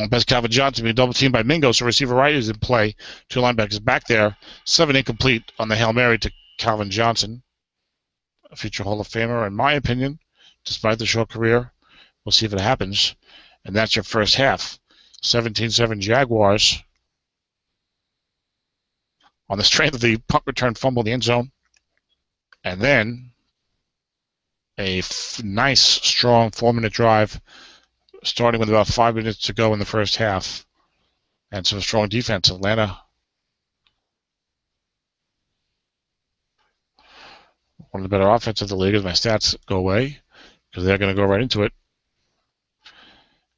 Best Calvin Johnson being double teamed by Mingo, so receiver right is in play. 2 linebackers back there. 7 incomplete on the Hail Mary to Calvin Johnson, a future Hall of Famer, in my opinion, despite the short career. We'll see if it happens. And that's your first half. 17-7 Jaguars. On the strength of the punt return fumble in the end zone. And then a nice, strong 4-minute drive, starting with about 5 minutes to go in the first half. And some strong defense. Atlanta, one of the better offenses of the league as my stats go away, because they're going to go right into it.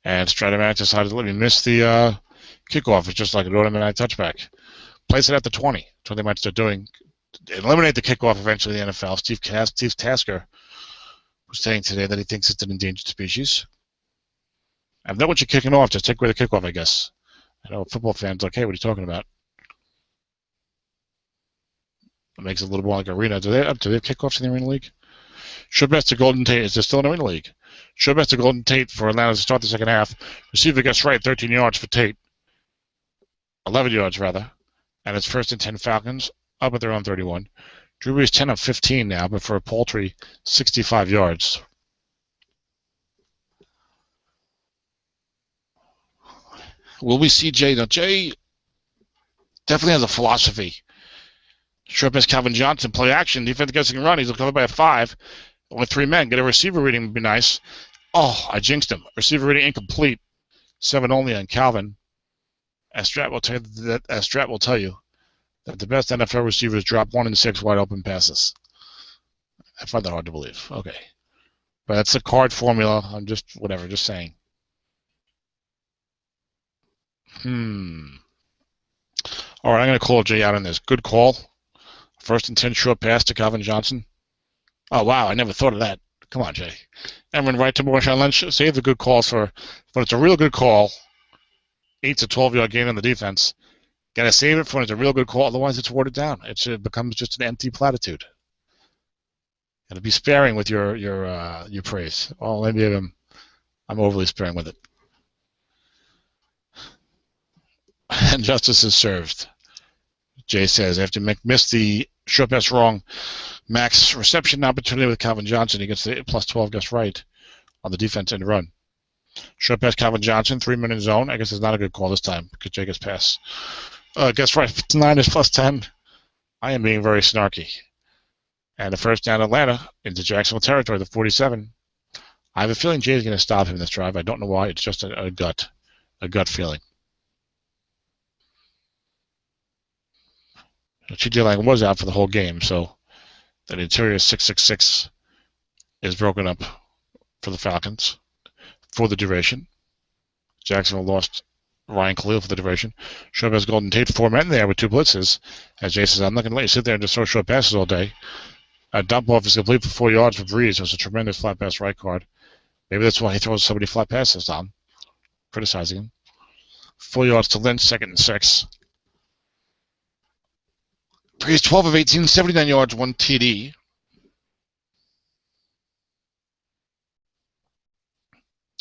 And Strat-o-matic decided to let me miss the kickoff. It's just like an automatic touchback. Place it at the 20. That's what they might start doing. Eliminate the kickoff eventually in the NFL. Steve Tasker was saying today that he thinks it's an endangered species. I know what you're kicking off. Just take away the kickoff, I guess. I know football fans are like, hey, what are you talking about? It makes it a little more like arena. Do they have kickoffs in the Arena League? Should best to Golden Tate. Is there still an Arena League? Should best to Golden Tate for Atlanta to start the second half. Receiver gets right, 13 yards for Tate. 11 yards, rather. And it's first and 10 Falcons, up at their own 31. Drew Brees 10 of 15 now, but for a paltry 65 yards. Will we see Jay? Now, Jay definitely has a philosophy. Short pass Calvin Johnson, play action, defense guessing run. He's covered by a 5. Only 3 men. Get a receiver reading would be nice. Oh, I jinxed him. Receiver reading incomplete. 7 only on Calvin. As Strat will tell you that the best NFL receivers drop 1 in 6 wide open passes. I find that hard to believe. Okay. But that's the card formula. I'm just, whatever, just saying. All right, I'm going to call Jay out on this. Good call. First and 10 short pass to Calvin Johnson. Oh, wow, I never thought of that. Come on, Jay. And run right to Marshawn Lynch. Save the good calls for, but it's a real good call. 8 to 12-yard gain on the defense. Got to save it for when it's a real good call. Otherwise, it's watered down. It becomes just an empty platitude. Got to be sparing with your praise. Well, maybe I'm overly sparing with it. And justice is served. Jay says after Mick missed the short pass wrong, Max reception opportunity with Calvin Johnson. He gets the plus 12, gets right on the defense end run. Short pass Calvin Johnson, 3-minute zone. I guess it's not a good call this time because Jay gets pass. Guess right, 9 is plus 10. I am being very snarky. And the first down Atlanta into Jacksonville territory, the 47. I have a feeling Jay's going to stop him in this drive. I don't know why. It's just a gut feeling. T.J. Lang was out for the whole game, so that interior 666 is broken up for the Falcons for the duration. Jacksonville lost Ryan Khalil for the duration. Short pass Golden Tate, 4 men there with 2 blitzes. As Jay says, I'm not going to let you sit there and just throw short passes all day. A dump off is complete for 4 yards for Brees. It was a tremendous flat pass right card. Maybe that's why he throws so many flat passes on. Criticizing him. 4 yards to Lynch, 2nd and 6. Brees 12 of 18, 79 yards, 1 TD.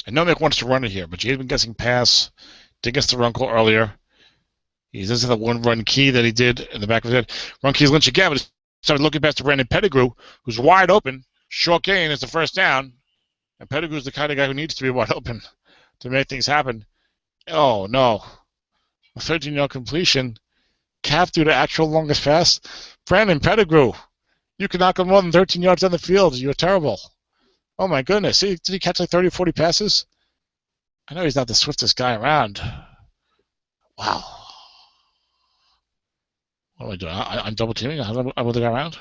I know Mick wants to run it here, but Jay's been guessing pass. Did guess the run call earlier. He doesn't have the one-run key that he did in the back of his head. Run key's Lynch again, but he started looking past to Brandon Pettigrew, who's wide open. Short gain is the first down. And Pettigrew's the kind of guy who needs to be wide open to make things happen. Oh, no. A 13-yard completion. Calf due to actual longest pass. Brandon Pettigrew, you cannot go more than 13 yards down the field. You're terrible. Oh, my goodness. Did he catch like 30 or 40 passes? I know he's not the swiftest guy around. Wow. What am I doing? I'm double teaming? I'm with the guy around?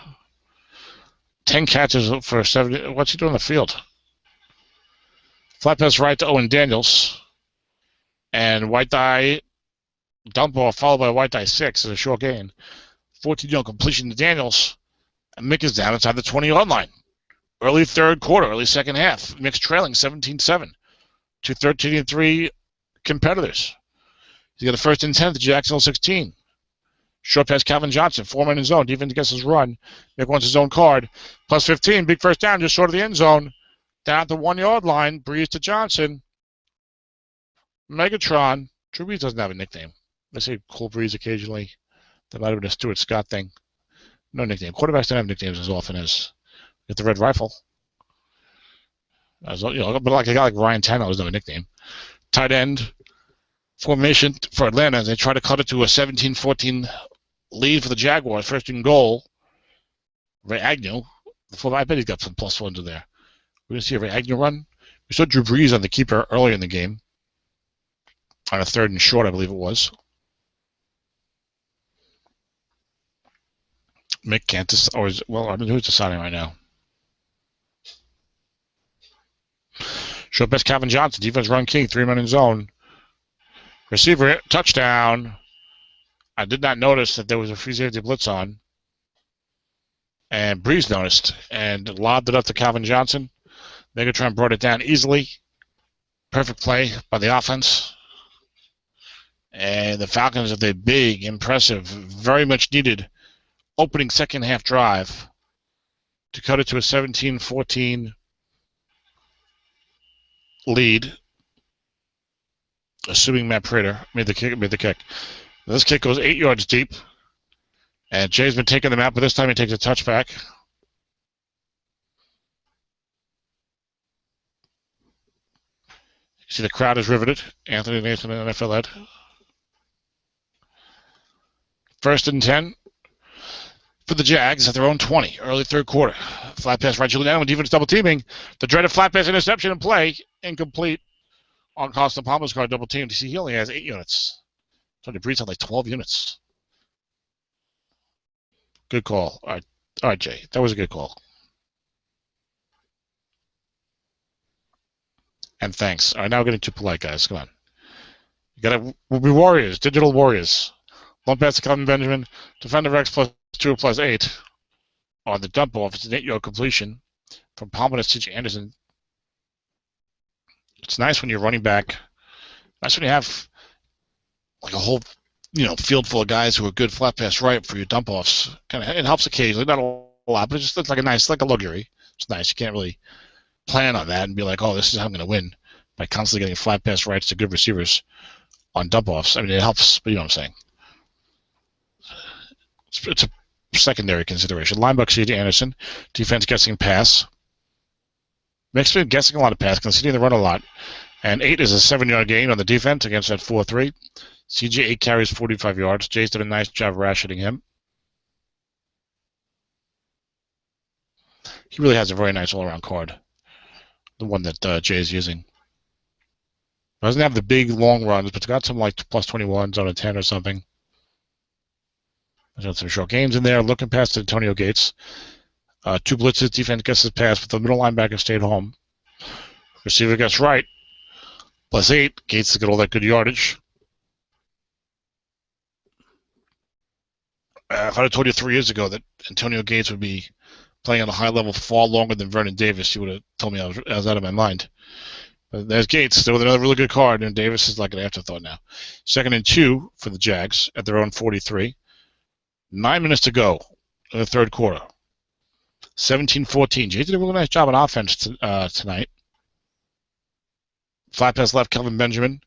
10 catches for 70. What's he doing on the field? Flat pass right to Owen Daniels. And white die dump off followed by white die 6 is a short gain. 14-yard completion to Daniels. And Mick is down inside the 20-yard line. Early third quarter, early second half. Mick's trailing 17-7 to 13-3 competitors. He's got a first and 10 at the Jacksonville 16. Short pass Calvin Johnson, 4-man in zone. Defense gets his run. Mick wants his own card. Plus 15, big first down, just short of the end zone. Down at the 1-yard line, Breeze to Johnson. Megatron. Drew Brees doesn't have a nickname. They say Cool Breeze occasionally. That might have been a Stuart Scott thing. No nickname. Quarterbacks don't have nicknames as often as get the Red Rifle. But like a guy like Ryan Tannehill doesn't have a nickname. Tight end formation for Atlanta as they try to cut it to a 17-14 lead for the Jaguars. First and goal. Ray Agnew. I bet he's got some plus ones in there. We're going to see a Ray Agnew run. We saw Drew Brees on the keeper earlier in the game. On a third and short, I believe it was. Mick can't decide. I don't know who's deciding right now. Short pass Calvin Johnson. Defense run king. 3-man in zone. Receiver touchdown. I did not notice that there was a free safety blitz on. And Breeze noticed and lobbed it up to Calvin Johnson. Megatron brought it down easily. Perfect play by the offense. And the Falcons have a big, impressive, very much needed opening second half drive to cut it to a 17-14 lead. Assuming Matt Prater made the kick. This kick goes 8 yards deep. And Jay's been taking them out, but this time he takes a touchback. You see the crowd is riveted. Anthony Nathan and NFL Ed. First and 10 for the Jags at their own 20, early third quarter. Flat pass right, Julian with defense double teaming. The dreaded flat pass interception in play, incomplete on Carson Palmer's card double teamed. You see, he only has 8 units. Tony Breeze had like 12 units. Good call. All right, Jay, that was a good call. And thanks. All right, now we're getting too polite, guys. Come on. We'll be warriors, digital warriors. One pass to Calvin Benjamin. Defender Rex plus 2 plus 8 on the dump off. It's an 8-yard completion from Palmer to C.J. Anderson. It's nice when you're running back. Nice when you have like a whole field full of guys who are good flat pass right for your dump offs. It helps occasionally, not a lot, but it just looks like a luxury. It's nice. You can't really plan on that and be like, oh, this is how I'm going to win by constantly getting flat pass rights to good receivers on dump offs. I mean, it helps, but you know what I'm saying. It's a secondary consideration. Linebacker C.J. Anderson. Defense guessing pass. Mick's been guessing a lot of pass, conceding the run a lot. And 8 is a 7-yard gain on the defense against that 4-3. CJ 8 carries 45 yards. Jay's did a nice job rationing him. He really has a very nice all-around card. The one that Jay's using. Doesn't have the big long runs, but it's got some like plus 21s on a 10 or something. There's got some short gains in there. Looking past Antonio Gates. 2 blitzes. Defense gets his pass, but the middle linebacker stayed home. Receiver gets right. Plus 8. Gates to get all that good yardage. If I'd have told you 3 years ago that Antonio Gates would be playing on a high level far longer than Vernon Davis, you would have told me I was out of my mind. But there's Gates, still with another really good card, and Davis is like an afterthought now. 2nd and 2 for the Jags at their own 43. 9 minutes to go in the third quarter. 17-14. Jay did a really nice job on offense tonight. Flat pass left, Kelvin Benjamin.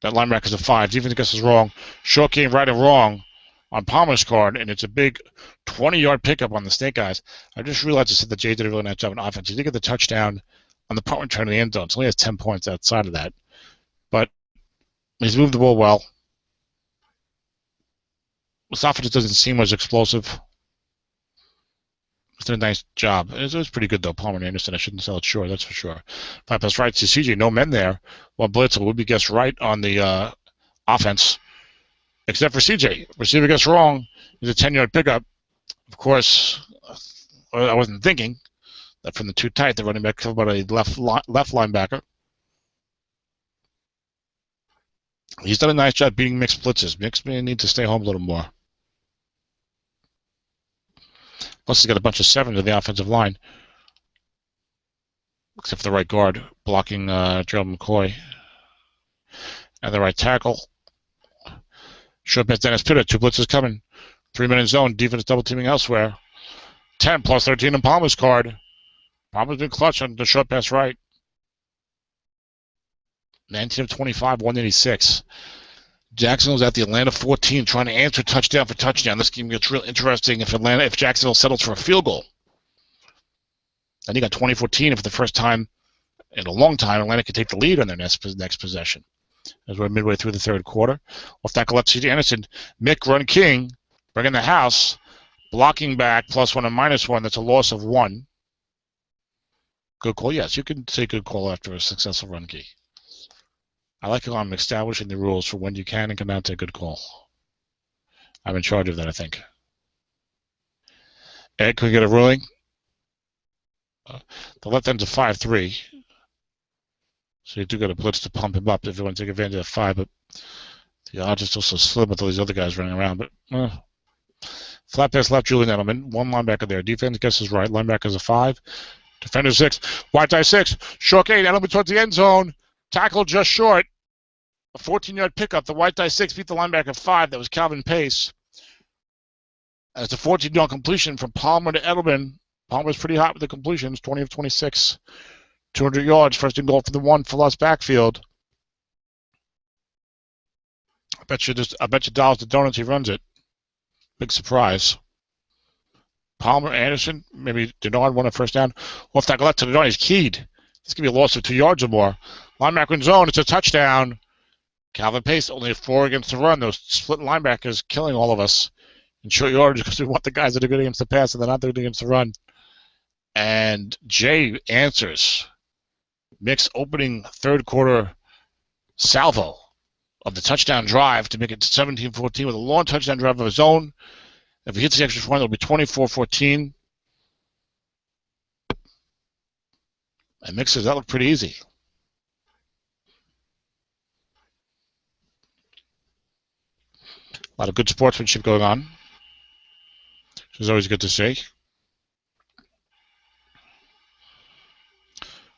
That linebacker's a 5. Defense guesses wrong. Short game right and wrong on Palmer's card, and it's a big 20-yard pickup on the Snake guys. I just realized I said that Jay did a really nice job on offense. He did get the touchdown on the punt return in the end zone, so he only has 10 points outside of that. But he's moved the ball well. This offense doesn't seem as explosive. It's done a nice job. It was pretty good, though. Palmer and Anderson, I shouldn't sell it short, that's for sure. 5 pass right to CJ. No men there. One blitz would be guessed right on the offense, except for CJ. Receiver gets wrong. It's a 10-yard pickup. Of course, I wasn't thinking that from the too tight, the running back covered by a left linebacker. He's done a nice job beating mixed blitzes. Mix may need to stay home a little more. Plus, he's got a bunch of 7 to the offensive line, except for the right guard blocking Gerald McCoy. And the right tackle. Short pass Dennis Pitta. 2 blitzes coming. 3-minute zone. Defense double teaming elsewhere. 10 plus 13 in Palmer's card. Palmer's been clutch on the short pass right. 19 of 25, 186. Jacksonville's at the Atlanta 14, trying to answer touchdown for touchdown. This game gets real interesting if Jacksonville settles for a field goal. And he got 20-14 for the first time in a long time. Atlanta could take the lead on their next possession. As we're midway through the third quarter. Off tackle left, C.J. Anderson. Mick run king, bringing the house. Blocking back, +1 and -1. That's a loss of 1. Good call. Yes, you can say good call after a successful run key. I like how I'm establishing the rules for when you can and cannot take a good call. I'm in charge of that, I think. Ed, can we get a ruling? The left end's a 5-3. So you do get a blitz to pump him up if you want to take advantage of 5, but the odds are still so slim with all these other guys running around. But flat pass left, Julian Edelman. 1 linebacker there. Defense guesses right. Linebacker's a 5. Defender 6. White die 6. Short gain. Edelman towards the end zone. Tackle just short. A 14-yard pickup. The white die 6 beat the linebacker 5. That was Calvin Pace. As a 14-yard completion from Palmer to Edelman. Palmer's pretty hot with the completions. 20 of 26. 200 yards. First and goal for the 1 for us backfield. I bet you dollars to donuts he runs it. Big surprise. Palmer, Anderson, maybe Denard won a first down. Off tackle left to Denard. He's keyed. This could be a loss of 2 yards or more. Linebacker in zone. It's a touchdown. Calvin Pace only 4 against the run. Those split linebackers killing all of us in short yardage because we want the guys that are good against the pass and they're not good against the run. And Jay answers. Mick's opening third quarter salvo of the touchdown drive to make it 17-14 with a long touchdown drive of his own. If he hits the extra point, it'll be 24-14. And Mick says that looked pretty easy. A lot of good sportsmanship going on, which is always good to see.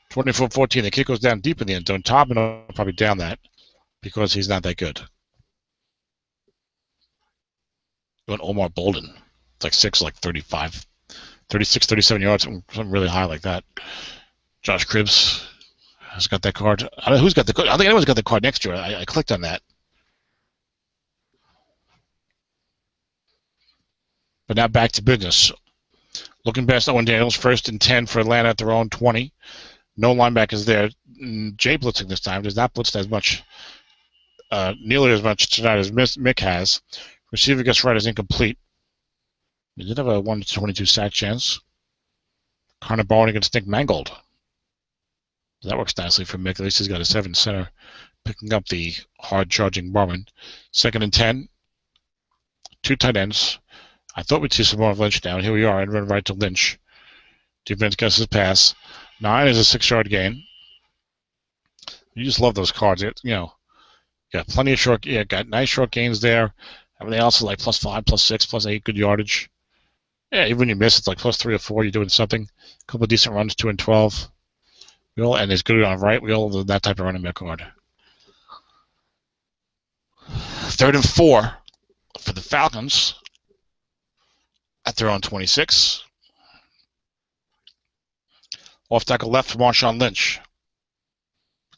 24-14. The kick goes down deep in the end zone. Tobin will probably down that because he's not that good. Going Omar Bolden. It's like 6, like 35, 36, 37 yards, something really high like that. Josh Cribbs has got that card. I don't know who's got the card. I don't think anyone's got the card next year. I clicked on that. But now back to business. Looking past Owen Daniels, 1st and 10 for Atlanta at their own 20. No linebackers there. Jay blitzing this time. Does not blitz as much, nearly as much tonight as Mick has. Receiver gets right is incomplete. He did have a 1-22 sack chance. Connor Bowen against Nick Mangold. That works nicely for Mick. At least he's got a 7 center picking up the hard-charging Barman. 2nd and 10. 2 tight ends. I thought we'd see some more of Lynch down. Here we are, and run right to Lynch. Defense guesses pass. 9 is a 6-yard gain. You just love those cards. You know, got plenty of short. Yeah, got nice short gains there. Everything else is like +5, +6, +8, good yardage. Yeah, even when you miss, it's like +3 or 4. You're doing something. A couple of decent runs, 2 and 12. And it's good on right. We all love that type of running back card. 3rd and 4 for the Falcons at their own 26. Off tackle left for Marshawn Lynch.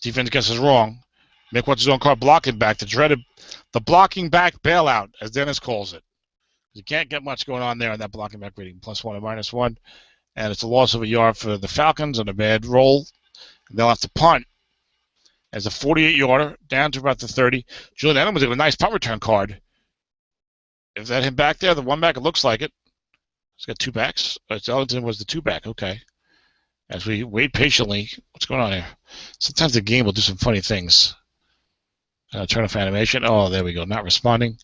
Defense guesses wrong. Mick wants his own card blocking back, the blocking back bailout, as Dennis calls it. You can't get much going on there on that blocking back rating, +1 and -1. And it's a loss of a yard for the Falcons on a bad roll. And they'll have to punt as a 48-yarder down to about the 30. Julian Edelman with a nice punt return card. Is that him back there? The one back, it looks like it. He's got two backs. Ellington was the two back. Okay. As we wait patiently, what's going on here? Sometimes the game will do some funny things. Turn off animation. Oh, there we go. Not responding.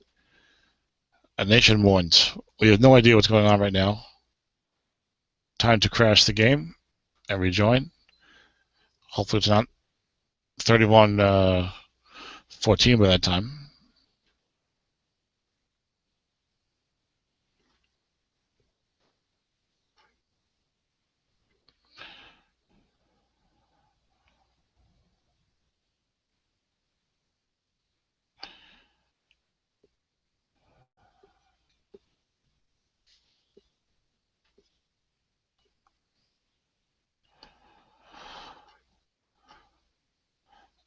A nation warns. We have no idea what's going on right now. Time to crash the game and rejoin. Hopefully it's not 31-14 by that time.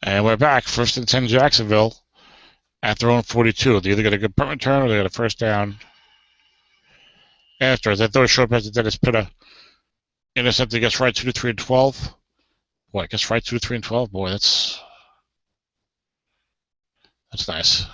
And we're back. 1st and 10 Jacksonville at their own 42. They either get a good punt return or they get a first down. After, as I throw a short pass to Dennis Pitta, intercepted, gets right 2 to 3 and 12. Boy, I guess right 2 to 3 and 12. Boy, that's nice.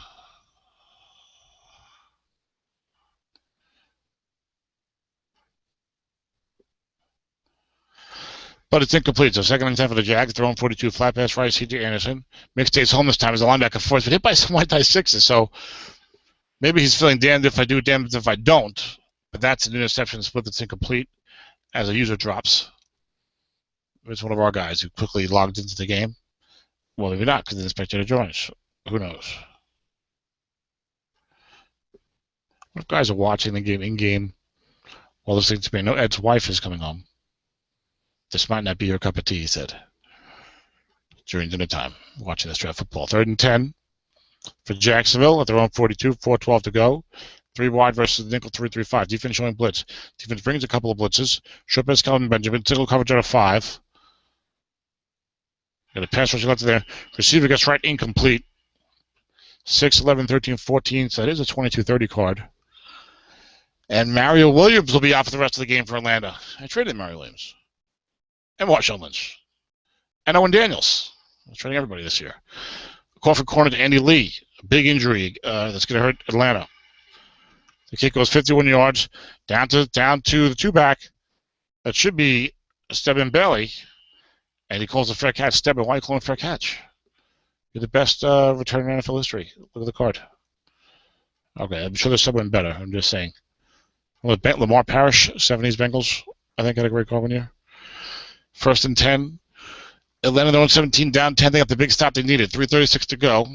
But it's incomplete. So 2nd and 10 for the Jags. Their own 42. Flat pass right, C.J. Anderson. Mick stays home this time as a linebacker force, but hit by some white tie sixes. So maybe he's feeling damned if I do, damned if I don't. But that's an interception split that's incomplete as a user drops. It's one of our guys who quickly logged into the game. Well, maybe not, because the spectator joins. Who knows? What if guys are watching the game in-game while listening to me? No, Ed's wife is coming home. This might not be your cup of tea, he said, during dinner time, watching this draft football. 3rd and 10 for Jacksonville at their own 42, 4:12 to go. 3 wide versus the nickel 3-3-5. Defense showing blitz. Defense brings a couple of blitzes. Short pass, Kelvin Benjamin. Single coverage out of 5. Got a pass rush left there. Receiver gets right, incomplete. 6, 11, 13, 14. So that is a 22-30 card. And Mario Williams will be out for the rest of the game for Atlanta. I traded Mario Williams. And Marshawn Lynch. And Owen Daniels. I was trading everybody this year. Call for corner to Andy Lee. A big injury that's going to hurt Atlanta. The kick goes 51 yards down to the two-back. That should be Stebbin Bailey. And he calls a fair catch. Stebbin, why are you calling a fair catch? You're the best returner in NFL history. Look at the card. Okay, I'm sure there's someone better. I'm just saying. Lamar Parrish, 70s Bengals, I think had a great call one year. 1st and 10. Atlanta, they're on 17, down 10. They got the big stop they needed. 3:36 to go.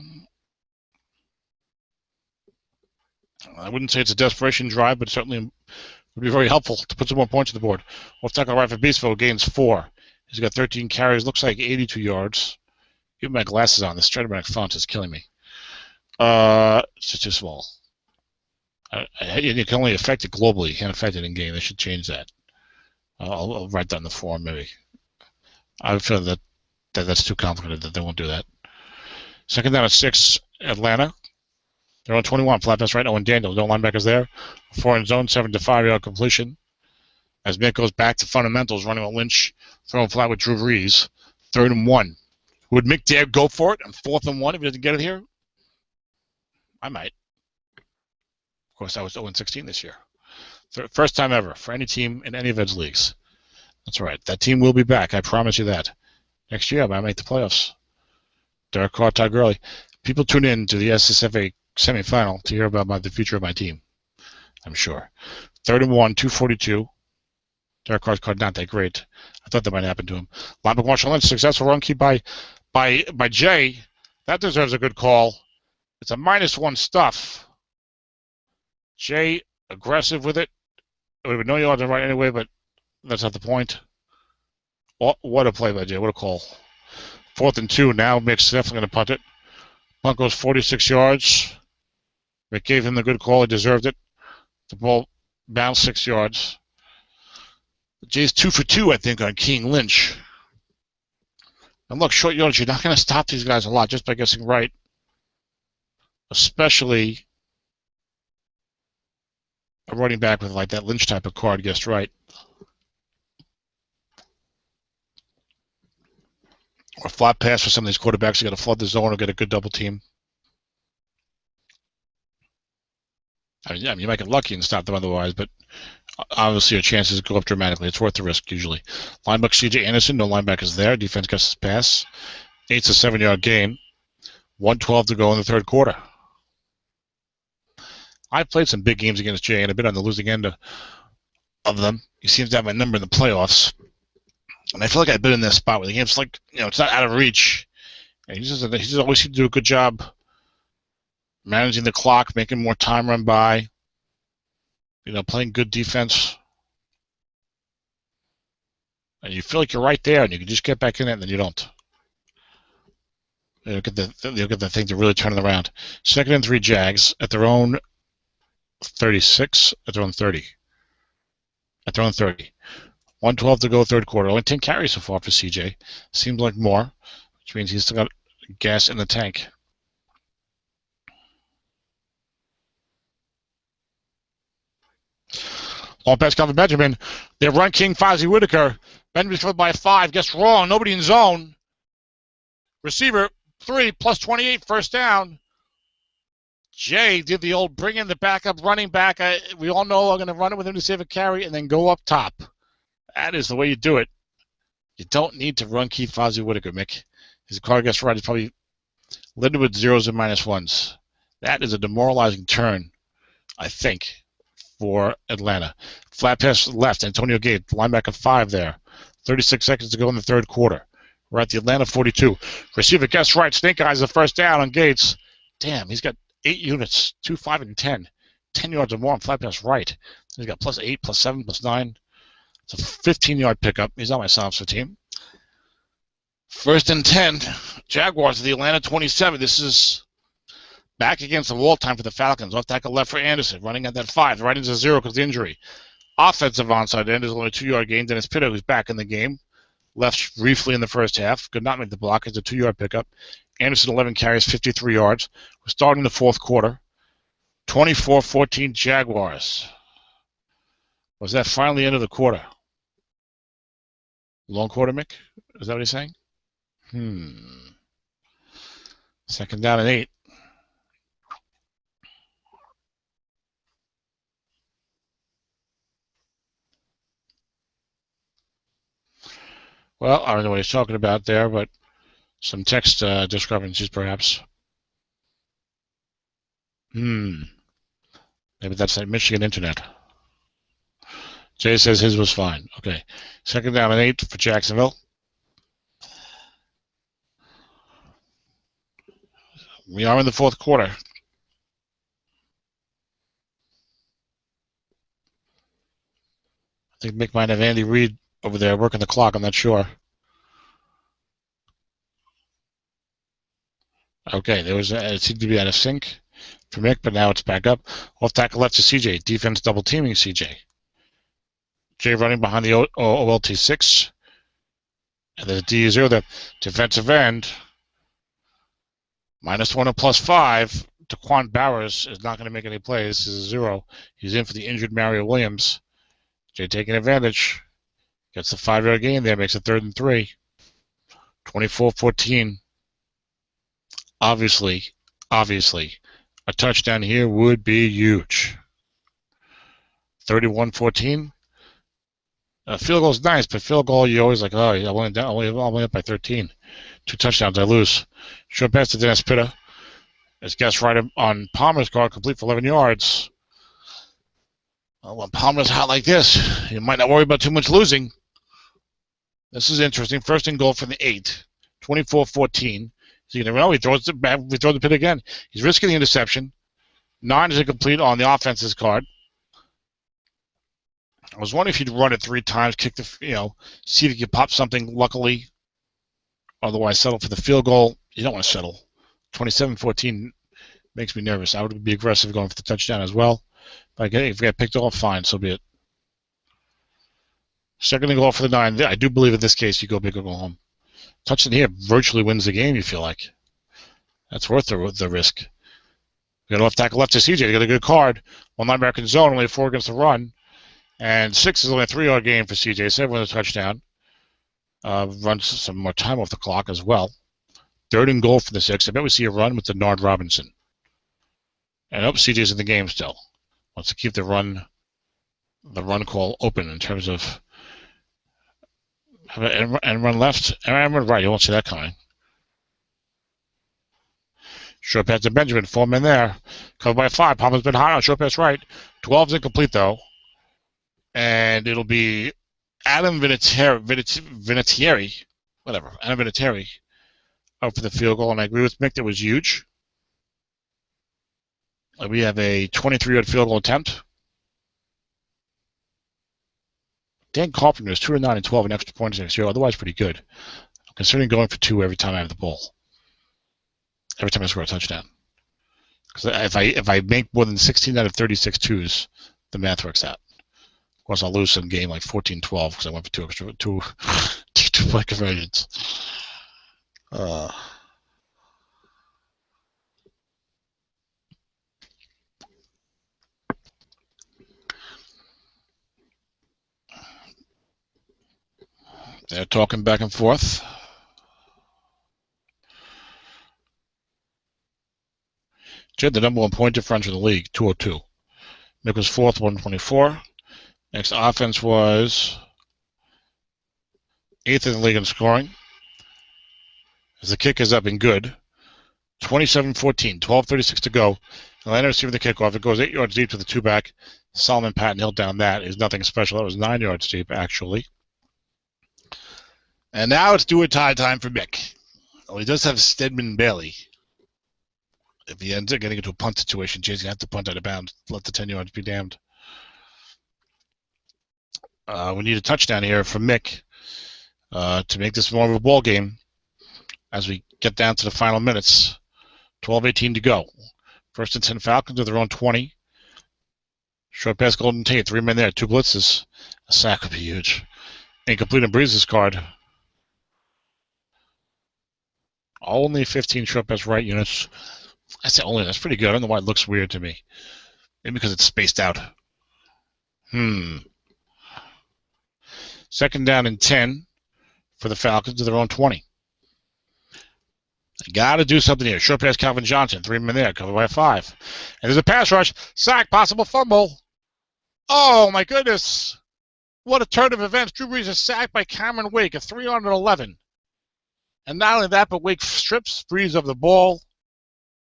I wouldn't say it's a desperation drive, but certainly would be very helpful to put some more points on the board. Left tackle right for Beastville gains 4. He's got 13 carries. Looks like 82 yards. Even my glasses on. The Strat-o-matic font is killing me. It's just too small. You can only affect it globally. You can't affect it in game. They should change that. I'll write that in the forum maybe. I feel that that's too complicated that they won't do that. 2nd down at 6, Atlanta. They're on 21. Flat pass right. Owen Daniels. No linebackers there. 4 in zone. 7 to 5-yard completion. As Mick goes back to fundamentals, running with Lynch, throwing flat with Drew Brees. 3rd and 1. Would Mick dare go for it on 4th and 1 if he doesn't get it here? I might. Of course, I was 0-16 this year. First time ever for any team in any of Ed's leagues. That's right. That team will be back. I promise you that. Next year, I might make the playoffs. Derek Carr, Todd Gurley. People tune in to the SSFA semifinal to hear about the future of my team. I'm sure. 3rd and 1, 2:42. Derek Carr's card not that great. I thought that might happen to him. Linebacker Marshawn Lynch, successful run keep by Jay. That deserves a good call. It's a -1 stuff. Jay, aggressive with it. It would have been no yards right anyway, but that's not the point. What a play by Jay. What a call. 4th and 2. Now Mick's definitely going to punt it. Punt goes 46 yards. Mick gave him the good call. He deserved it. The ball bounced 6 yards. Jay's 2 for 2, I think, on King Lynch. And look, short yardage, you're not going to stop these guys a lot just by guessing right. Especially a running back with like that Lynch type of card guessed right. Or flat pass for some of these quarterbacks. You got to flood the zone or get a good double team. I mean, yeah, you might get lucky and stop them otherwise, but obviously your chances go up dramatically. It's worth the risk usually. Linebacker C.J. Anderson, no linebackers there. Defense gets his pass. 8's a 7-yard gain. 1:12 to go in the third quarter. I played some big games against Jay and a bit on the losing end of them. He seems to have my number in the playoffs. And I feel like I've been in that spot where the game's like, it's not out of reach. And he just always seems to do a good job managing the clock, making more time run by, playing good defense. And you feel like you're right there, and you can just get back in it, and then you don't. You'll get the thing to really turn it around. 2nd and 3 Jags at their own 36, at their own 30. At their own 30. 1:12 to go, third quarter. Only 10 carries so far for CJ. Seems like more, which means he's still got gas in the tank. Long pass cover Benjamin. They run King Fozzie Whitaker. Benjamin's covered by 5. Guess wrong. Nobody in zone. Receiver 3 plus 28. First down. Jay did the old bring in the backup running back. We all know I'm going to run it with him to save a carry and then go up top. That is the way you do it. You don't need to run Keith Fozzie Whitaker, Mick. His card gets right is probably littered with 0s and -1s. That is a demoralizing turn, I think, for Atlanta. Flat pass left, Antonio Gates, linebacker 5 there. 36 seconds to go in the third quarter. We're at the Atlanta 42. Receiver gets right. Snake Eyes the first down on Gates. Damn, he's got 8 units, 2, 5, and 10. 10 yards or more on flat pass right. He's got +8, +7, +9. It's a 15-yard pickup. He's on my silencer team. 1st and 10. Jaguars of the Atlanta 27. This is back against the wall time for the Falcons. Off tackle left for Anderson. Running at that 5. Right into 0 because of the injury. Offensive onside end is only a 2-yard gain. Dennis Pitta, who's back in the game. Left briefly in the first half. Could not make the block. It's a 2-yard pickup. Anderson 11 carries, 53 yards. We're starting the fourth quarter. 24-14 Jaguars. Was that finally the end of the quarter? Long quarter, Mick? Is that what he's saying? 2nd down and 8. Well, I don't know what he's talking about there, but some text discrepancies, perhaps. Maybe that's that Michigan internet. Jay says his was fine. Okay. 2nd down and 8 for Jacksonville. We are in the fourth quarter. I think Mick might have Andy Reid over there working the clock. I'm not sure. Okay, it seemed to be out of sync for Mick, but now it's back up. Off tackle left to CJ. Defense double teaming CJ. Jay running behind the OLT 6. And the D0, the defensive end. -1 and +5. Daquan Bowers is not going to make any plays. This is a 0. He's in for the injured Mario Williams. Jay taking advantage. Gets the 5-yard gain there. Makes it 3rd and 3. 24-14. Obviously, a touchdown here would be huge. 31-14. Field goal's nice, but field goal you're always like, oh, I'm only up by 13. 2 touchdowns, I lose. Short pass to Dennis Pitta. It's guessed right on Palmer's card, complete for 11 yards. Well, when Palmer's hot like this, you might not worry about too much losing. This is interesting. 1st and goal from the 8. 24-14. So you know, he throws the pit again. He's risking the interception. 9 is incomplete on the offense's card. I was wondering if he'd run it 3 times, kick the, see if he could pop something. Luckily, otherwise settle for the field goal. You don't want to settle. 27-14 makes me nervous. I would be aggressive going for the touchdown as well. But if we get picked off, fine, so be it. 2nd and goal for the 9. I do believe in this case you go big or go home. Touchdown here virtually wins the game, you feel like. That's worth the risk. We got a left tackle left to CJ. They got a good card. 1 American zone, only 4 against the run. And 6 is only a 3-yard gain for CJ. 7 with a touchdown. Runs some more time off the clock as well. 3rd and goal for the 6. I bet we see a run with Denard Robinson. And CJ's in the game still. Wants to keep the run call open in terms of and run left and run right. You won't see that coming. Short pass to Benjamin. 4 men there. Covered by 5. Palmer's been hot on short pass right. 12's incomplete though. And it'll be Adam Vinatieri. Whatever. Adam Vinatieri out for the field goal. And I agree with Mick, that was huge. We have a 23-yard field goal attempt. Dan Carpenter is 2 of 9 and 12 in extra points next year. Otherwise, pretty good. I'm considering going for 2 every time I have the ball. Every time I score a touchdown. Because if I make more than 16 out of 36 twos, the math works out. Of course, I'll lose some game like 14-12 because I went for 2 point conversions. They're talking back and forth. Jed, the number 1 point differential in the league, 202. Mick was 4th, 124. Next offense was 8th in the league in scoring. As the kick is up and good. 27-14, 12:36 to go. Atlanta receiving the kickoff. It goes 8 yards deep to the 2-back. Solomon Patton held down that. Is nothing special. That was 9 yards deep, actually. And now it's do-or-die time for Mick. Oh, he does have Stedman Bailey. If he ends up getting into a punt situation, Jay's going to have to punt out of bounds. Let the 10 yards be damned. We need a touchdown here from Mick to make this more of a ball game as we get down to the final minutes. 12:18 to go. 1st and 10 Falcons at their own 20. Short pass Golden Tate. 3 men there. 2 blitzes. A sack would be huge. Incomplete on Breeze's card. Only 15 short pass right units. I say only. That's pretty good. I don't know why it looks weird to me. Maybe because it's spaced out. 2nd down and 10 for the Falcons to their own 20. Got to do something here. Short pass Calvin Johnson. 3 men there. Covered by 5. And there's a pass rush. Sack. Possible fumble. Oh, my goodness. What a turn of events. Drew Brees is sacked by Cameron Wake. A 311. And not only that, but Wake strips Brees of the ball.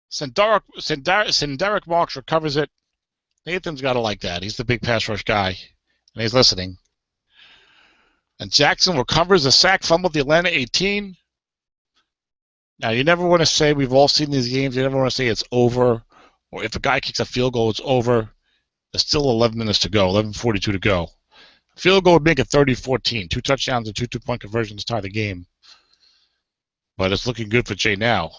Senderic Marks recovers it. Nathan's got to like that. He's the big pass rush guy. And he's listening. And Jackson recovers a sack, fumble at the Atlanta 18. Now, you never want to say, we've all seen these games, you never want to say it's over. Or if a guy kicks a field goal, it's over. There's still 11 minutes to go, 11:42 to go. Field goal would make it 30-14. 2 touchdowns and 2 two-point conversions tie the game. But it's looking good for Jay now.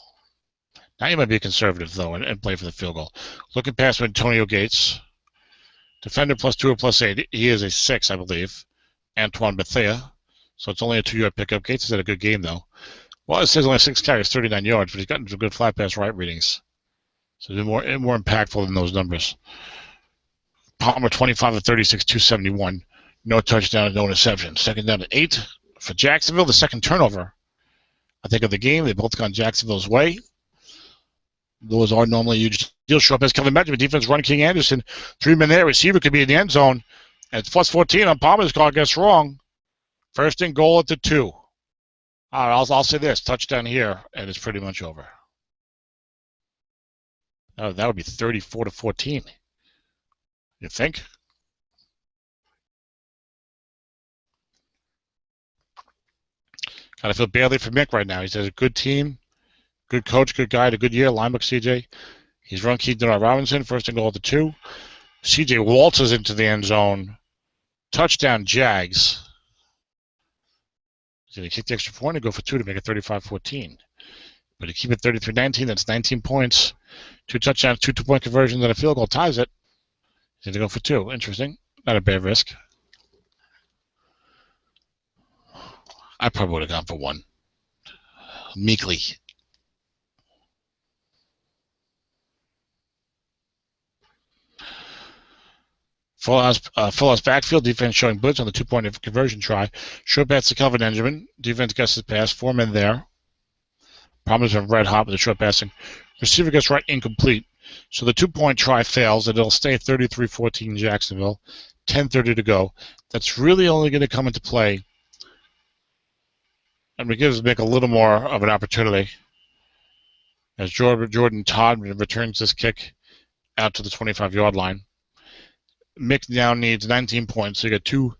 Now you might be conservative, though, and play for the field goal. Looking past Antonio Gates. Defender +2 or +8. He is a 6, I believe. Antoine Bethea. So it's only a 2-yard pickup. Gates has had a good game, though. Well, it says only 6 carries, 39 yards, but he's gotten some good flat pass right readings. So he's more impactful than those numbers. Palmer 25 of 36, 271. No touchdown, no interception. 2nd down and 8 for Jacksonville. The 2nd turnover, I think, of the game. They both gone Jacksonville's way. Those are normally huge deal. Short pass Kevin Benjamin. Defense run King Anderson. 3 men there. Receiver could be in the end zone. And it's +14 on Palmer's call. Guess wrong. 1st and goal at the 2. All right, I'll say this. Touchdown here, and it's pretty much over. Oh, that would be 34-14. You think? Kind of feel badly for Mick right now. He's a good team, good coach, good guy, had a good year. Linebacker CJ. He's run Keith Denard Robinson. 1st and goal at the 2. CJ waltzes into the end zone. Touchdown Jags. He's going to kick the extra point and go for 2 to make it 35-14. But to keep it 33-19, that's 19 points. 2 touchdowns, 2 two-point conversions, and a field goal ties it. He's going to go for 2. Interesting. Not a bad risk. I probably would have gone for 1. meekly. Full house backfield defense showing blitz on the 2-point conversion try. Short pass to Kelvin Benjamin. Defense gets his pass. 4 men there. Problems are red hot with the short passing. Receiver gets right incomplete. So the 2-point try fails, and it'll stay 33-14 Jacksonville. 10:30 to go. That's really only going to come into play and it gives Mick a little more of an opportunity as Jordan Todd returns this kick out to the 25-yard line. Mick now needs 19 points, so you get 2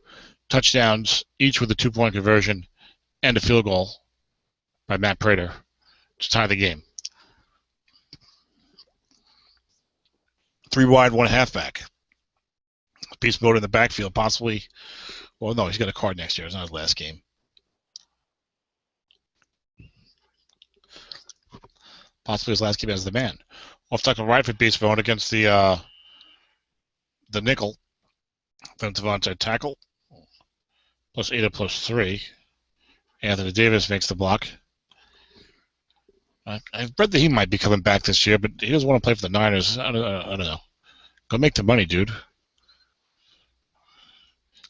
touchdowns, each with a 2-point conversion and a field goal by Matt Prater to tie the game. 3 wide, 1 halfback. Beast mode in the backfield, possibly. Well, no, he's got a card next year. It's not his last game. Possibly his last game as the man. Off tackle right for Beast mode against the nickel. Defensive onside tackle. +8 or +3. Anthony Davis makes the block. I've read that he might be coming back this year, but he doesn't want to play for the Niners. I don't know. Go make the money, dude.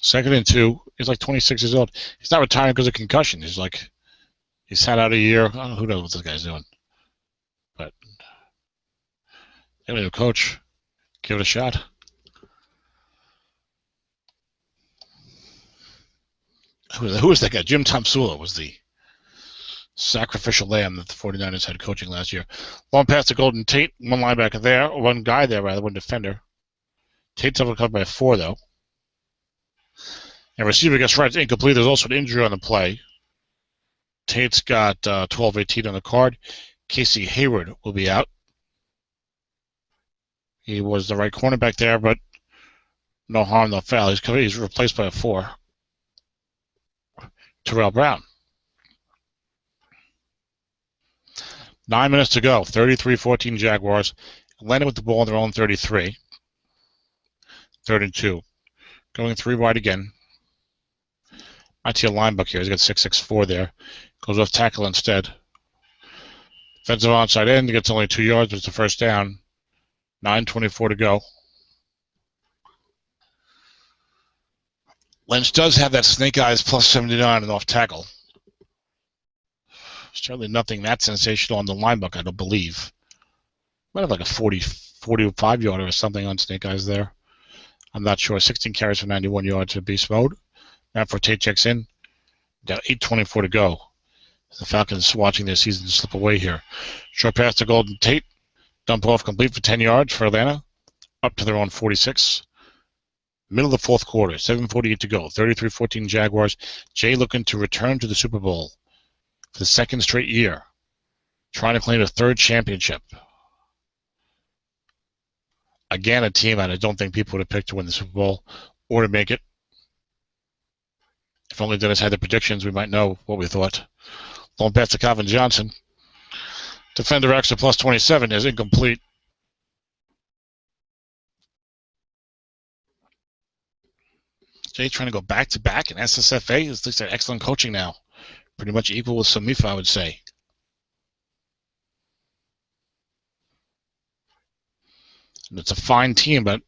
2nd and 2. He's like 26 years old. He's not retiring because of concussion. He's sat out a year. I don't know, who knows what this guy's doing. But anyway, coach, give it a shot. Who was that guy? Jim Tomsula was the sacrificial lamb that the 49ers had coaching last year. Long pass to Golden Tate. One guy there, one defender. Tate's able to cover by 4, though. And receiver gets right incomplete. There's also an injury on the play. Tate's got 12-18 on the card. Casey Hayward will be out. He was the right cornerback there, but no harm, no foul. He's replaced by a 4. Terrell Brown. 9 minutes to go. 33-14 Jaguars. Atlanta with the ball on their own 33. 3rd and 2. Going 3 wide again. I see a linebacker here. He's got 6'4" there. Goes off tackle instead. Defensive onside end. Gets only 2 yards, but it's a first down. 9:24 to go. Lynch does have that snake eyes +79 and off tackle. Certainly nothing that sensational on the linebacker, I don't believe. Might have like a 45-yarder or something on snake eyes there. I'm not sure. 16 carries for 91 yards for beast mode. Now for Tate checks in. Got 8:24 to go. The Falcons watching their season slip away here. Short pass to Golden Tate. Dump off complete for 10 yards for Atlanta. Up to their own 46. Middle of the 4th quarter. 7:48 to go. 33-14 Jaguars. Jay looking to return to the Super Bowl for the 2nd straight year. Trying to claim a 3rd championship. Again, a team that I don't think people would have picked to win the Super Bowl or to make it. If only Dennis had the predictions, we might know what we thought. Long pass to Calvin Johnson. Defender extra +27 is incomplete. Jay trying to go back-to-back in SSFA. This looks like excellent coaching now. Pretty much equal with Samifa, I would say. And it's a fine team, but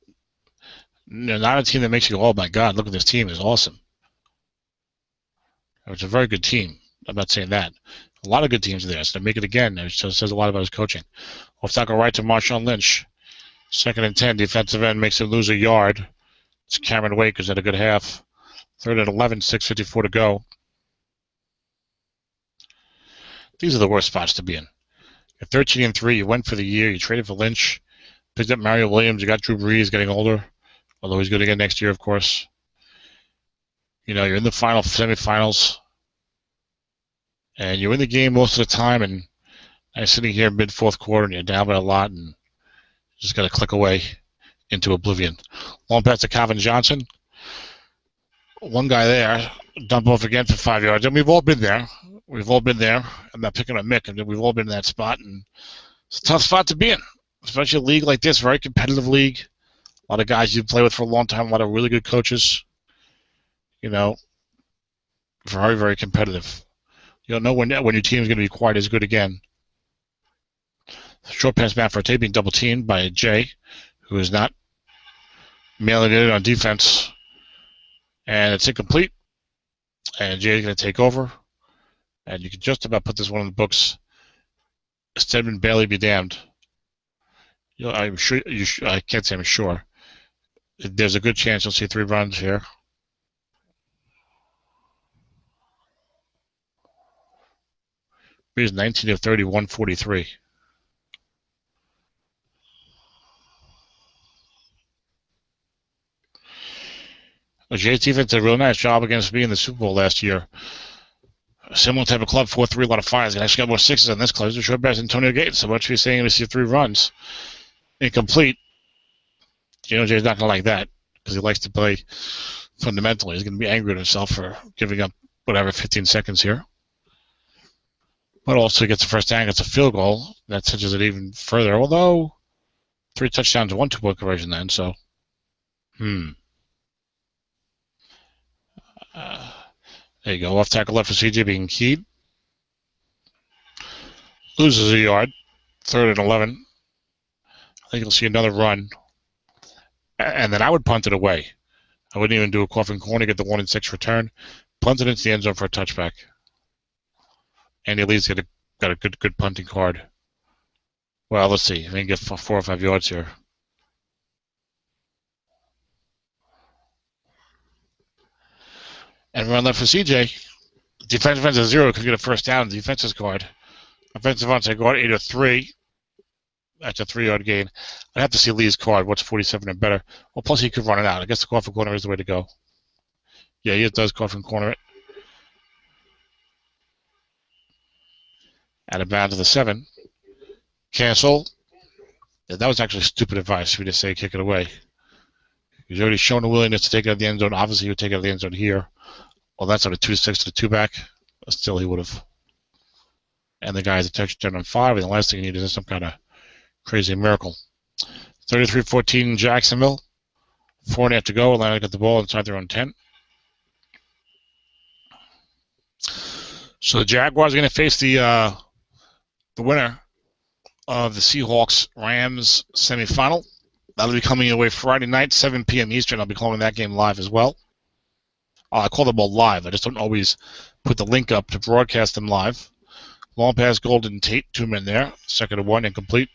not a team that makes you go, oh my God, look at this team, it's awesome. It's a very good team. I'm not saying that. A lot of good teams are there, so to make it again, it just says a lot about his coaching. Off tackle right to Marshawn Lynch. 2nd and 10, defensive end makes him lose a yard. It's Cameron Wake who's had a good half. 3rd and 11, 6:54 to go. These are the worst spots to be in. You're 13 and 3, you went for the year, you traded for Lynch, picked up Mario Williams, you got Drew Brees getting older, although he's good again next year, of course. You're in the final semifinals, and you're in the game most of the time, and I'm sitting here mid-4th quarter, and you're down by a lot, and you just got to click away into oblivion. Long pass to Calvin Johnson. One guy there, dump off again for 5 yards, and we've all been there. I'm not picking on Mick, and we've all been in that spot, and it's a tough spot to be in, especially a league like this, very competitive league. A lot of guys you play with for a long time, a lot of really good coaches. Very, very competitive. You don't know when your team is going to be quite as good again. Short pass back for a tape being double teamed by Jay, who is not mailing it in on defense. And it's incomplete. And Jay's going to take over. And you can just about put this one in the books. Stedman Bailey be damned. I'm sure I can't say I'm sure. There's a good chance you'll see 3 runs here. He's 19 of 30, 143. Jay's defense did a real nice job against me in the Super Bowl last year. A similar type of club, 4-3, a lot of fires. And actually got more 6s on this club. The short pass Antonio Gates. So much for saying we see 3 runs. Incomplete. Jay's not going to like that because he likes to play fundamentally. He's going to be angry at himself for giving up, 15 seconds here. But also gets a first down, gets a field goal. That cinches it even further. Although, 3 touchdowns, 1 2-point conversion then. So, there you go. Off tackle left for CJ being keyed. Loses a yard. 3rd and 11. I think you'll see another run. And then I would punt it away. I wouldn't even do a coffin corner, get the 1-6 return. Punt it into the end zone for a touchback. Andy Lee's got a good punting card. Well, let's see. I can get 4 or 5 yards here. And run left for CJ. Defensive end's a 0 because you get a first down. Defense's guard. Offensive onside guard 8 or 3. That's a 3-yard gain. I'd have to see Lee's card. What's 47 or better? Well, plus he could run it out. I guess the coffin corner is the way to go. Yeah, he does coffin corner it. Out of bounds to the 7. Cancel. Yeah, that was actually stupid advice. We just say kick it away. He's already shown a willingness to take it out of the end zone. Obviously, he would take it out of the end zone here. Well, that's on a 2-6 to the 2-back. Still, he would have. And the guy has a touchdown on 5. And the last thing he needed is some kind of crazy miracle. 33-14 Jacksonville. 4.5 to go. Atlanta got the ball inside their own 10. So the Jaguars are going to face the winner of the Seahawks-Rams semifinal. That'll be coming your way Friday night, 7 p.m. Eastern. I'll be calling that game live as well. I call them all live. I just don't always put the link up to broadcast them live. Long pass, Golden Tate, 2 men there. 2nd and 1, incomplete.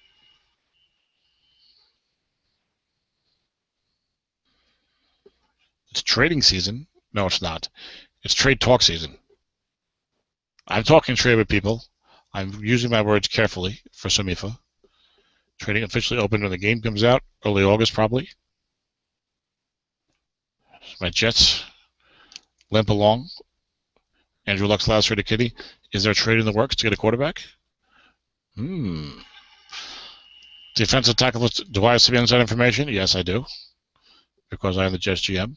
It's trading season. No, it's not. It's trade talk season. I'm talking trade with people. I'm using my words carefully for Sumifa. Trading officially open when the game comes out, early August probably. My Jets limp along. Andrew Luck's last trade to Kitty. Is there a trade in the works to get a quarterback? Defensive tackle. Do I have some inside information? Yes, I do. Because I am the Jets GM.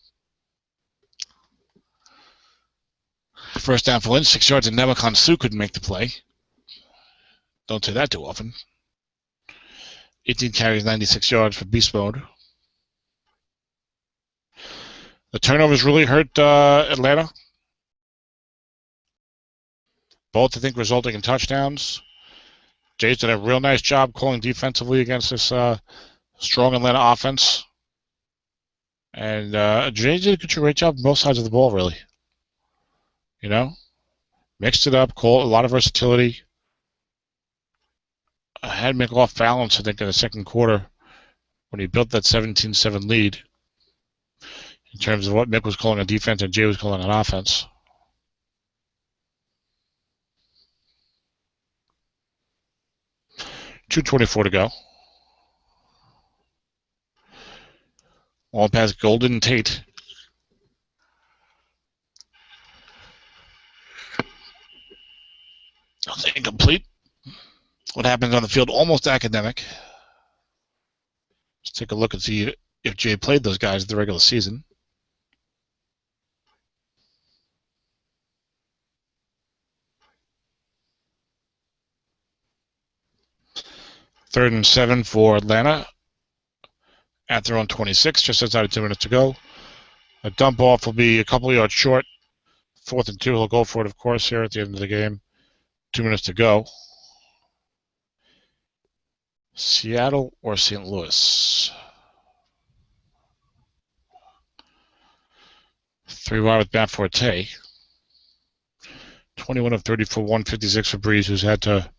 First down for Lynch, 6 yards, and Nemakon Sue couldn't make the play. Don't say that too often. 18 carries, 96 yards for beast mode. The turnovers really hurt Atlanta. Both, I think, resulting in touchdowns. Jay's done a real nice job calling defensively against this strong Atlanta offense. And Jay did a great job on both sides of the ball, really. You know? Mixed it up, called a lot of versatility. Had Mick off balance, I think, in the second quarter when he built that 17-7 lead in terms of what Mick was calling on defense and Jay was calling on offense. .224 to go. All past Golden Tate. Incomplete. What happens on the field? Almost academic. Let's take a look and see if Jay played those guys in the regular season. Third and 7 for Atlanta. At their own 26, just outside of 2 minutes to go. A dump off will be a couple of yards short. 4th and 2. He'll go for it, of course, here at the end of the game. 2 minutes to go. Seattle or St. Louis? 3 wide with Matt Forte. 21 of 30 for 156 for Breeze, who's had to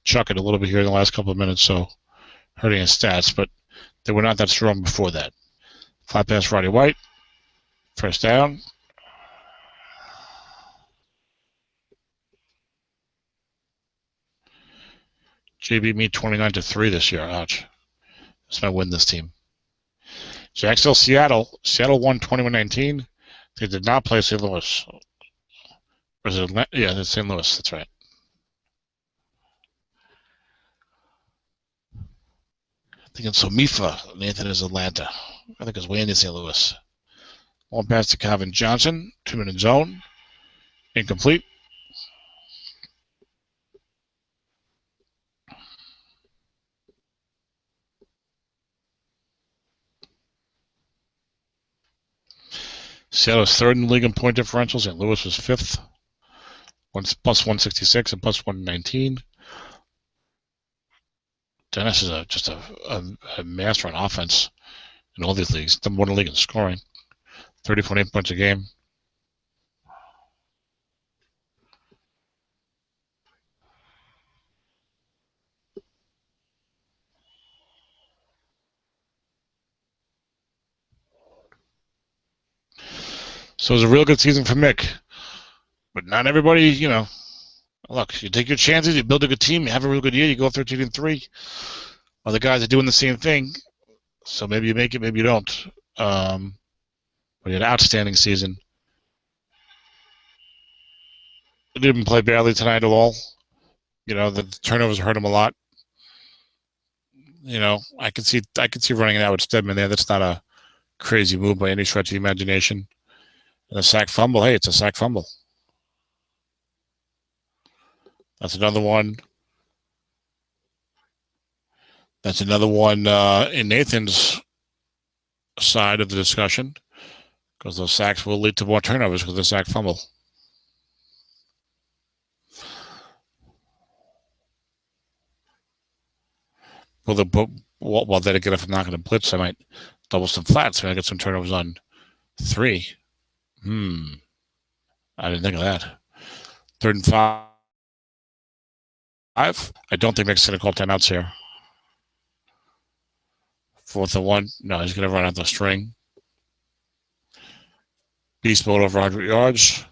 chuck it a little bit here in the last couple of minutes, so hurting his stats, but they were not that strong before that. 5 pass Roddy White. First down. JB me 29-3 this year. Ouch. This might win this team. Jacksonville, Seattle. Seattle won 21-19. They did not play St. Louis. Or is it Atlanta? Yeah, it's St. Louis. That's right. I think it's Somifa. Nathan is Atlanta. I think it's Wayne in St. Louis. One pass to Calvin Johnson. 2-minute zone. Incomplete. Seattle was 3rd in the league in point differentials, and Louis was 5th. Plus 166 and plus 119. Dennis is just a master on offense in all these leagues. Number 1 in the league in scoring. 30.8 points a game. So it was a real good season for Mick. But not everybody, look, you take your chances, you build a good team, you have a real good year, you go 13-3. Other guys are doing the same thing. So maybe you make it, maybe you don't. But he had an outstanding season. He didn't play badly tonight at all. The turnovers hurt him a lot. I could see running it out with Stedman there. That's not a crazy move by any stretch of the imagination. And a sack fumble, hey, it's a sack fumble. That's another one. That's another one in Nathan's side of the discussion, because those sacks will lead to more turnovers because of the sack fumble. Well, then again, if I'm not going to blitz, I might double some flats. I get some turnovers on 3. I didn't think of that. 3rd and 5. I don't think Mick's going to call timeouts here. 4th and 1. No, he's going to run out the string. Beast mode over 100 yards.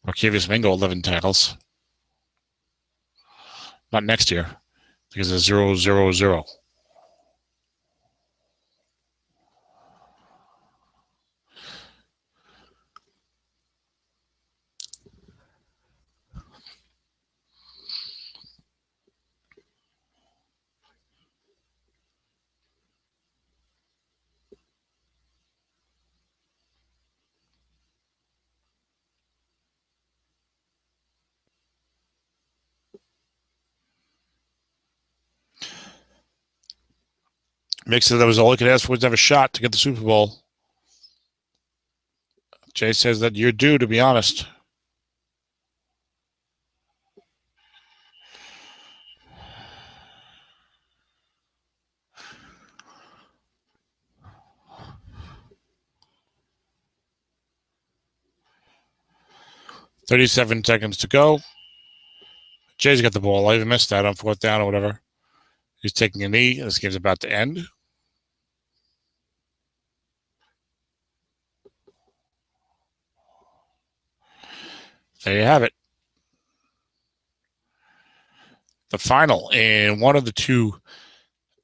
Markevius Mingo, 11 tackles. Not next year, because it's 0-0-0. Mick said that was all he could ask for was to have a shot to get the Super Bowl. Jay says that you're due, to be honest. "37 seconds to go." Jay's got the ball. I even missed that on 4th down or whatever. He's taking a knee. This game's about to end. There you have it. The final in one of the 2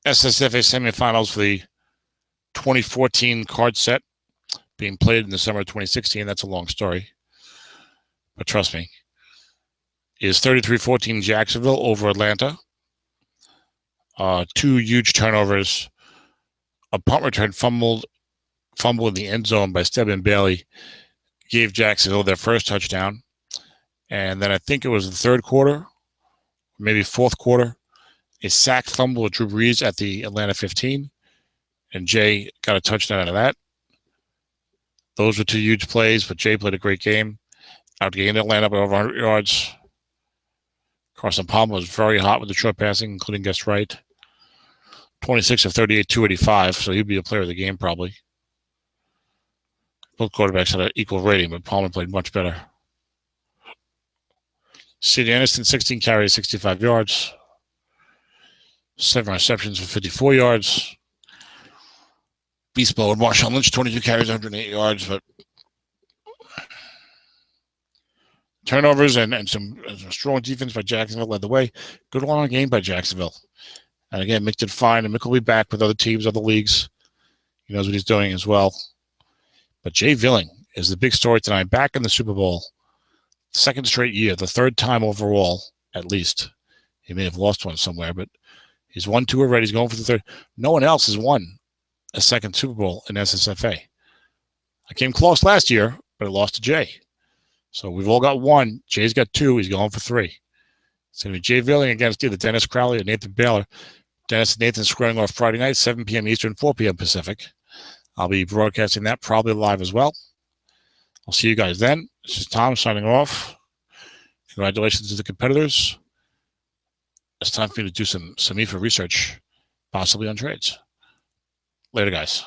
SSFA semifinals for the 2014 card set being played in the summer of 2016. That's a long story, but trust me. Is 33-14 Jacksonville over Atlanta. 2 huge turnovers. A punt return fumble in the end zone by Stedman Bailey gave Jacksonville their first touchdown. And then I think it was the 3rd quarter, maybe 4th quarter, a sack fumble with Drew Brees at the Atlanta 15. And Jay got a touchdown out of that. Those were 2 huge plays, but Jay played a great game. Outgained Atlanta by over 100 yards. Carson Palmer was very hot with the short passing, including guest right. 26 of 38, 285, so he'd be a player of the game probably. Both quarterbacks had an equal rating, but Palmer played much better. C.D. Anderson, 16 carries, 65 yards. 7 receptions for 54 yards. Beast mode, Marshawn Lynch, 22 carries, 108 yards, but turnovers and some strong defense by Jacksonville led the way. Good long game by Jacksonville. And again, Mick did fine, and Mick will be back with other teams, other leagues. He knows what he's doing as well. But Jay Villing is the big story tonight, back in the Super Bowl. Second straight year, the third time overall, at least. He may have lost one somewhere, but he's won 2 already. He's going for the third. No one else has won a second Super Bowl in SSFA. I came close last year, but I lost to Jay. So we've all got 1. Jay's got 2. He's going for 3. It's going to be Jay Villing against either Dennis Crowley or Nathan Baylor. Dennis and Nathan squaring off Friday night, 7 p.m. Eastern, 4 p.m. Pacific. I'll be broadcasting that probably live as well. I'll see you guys then. This is Tom signing off. Congratulations to the competitors. It's time for me to do some IFA research, possibly on trades. Later, guys.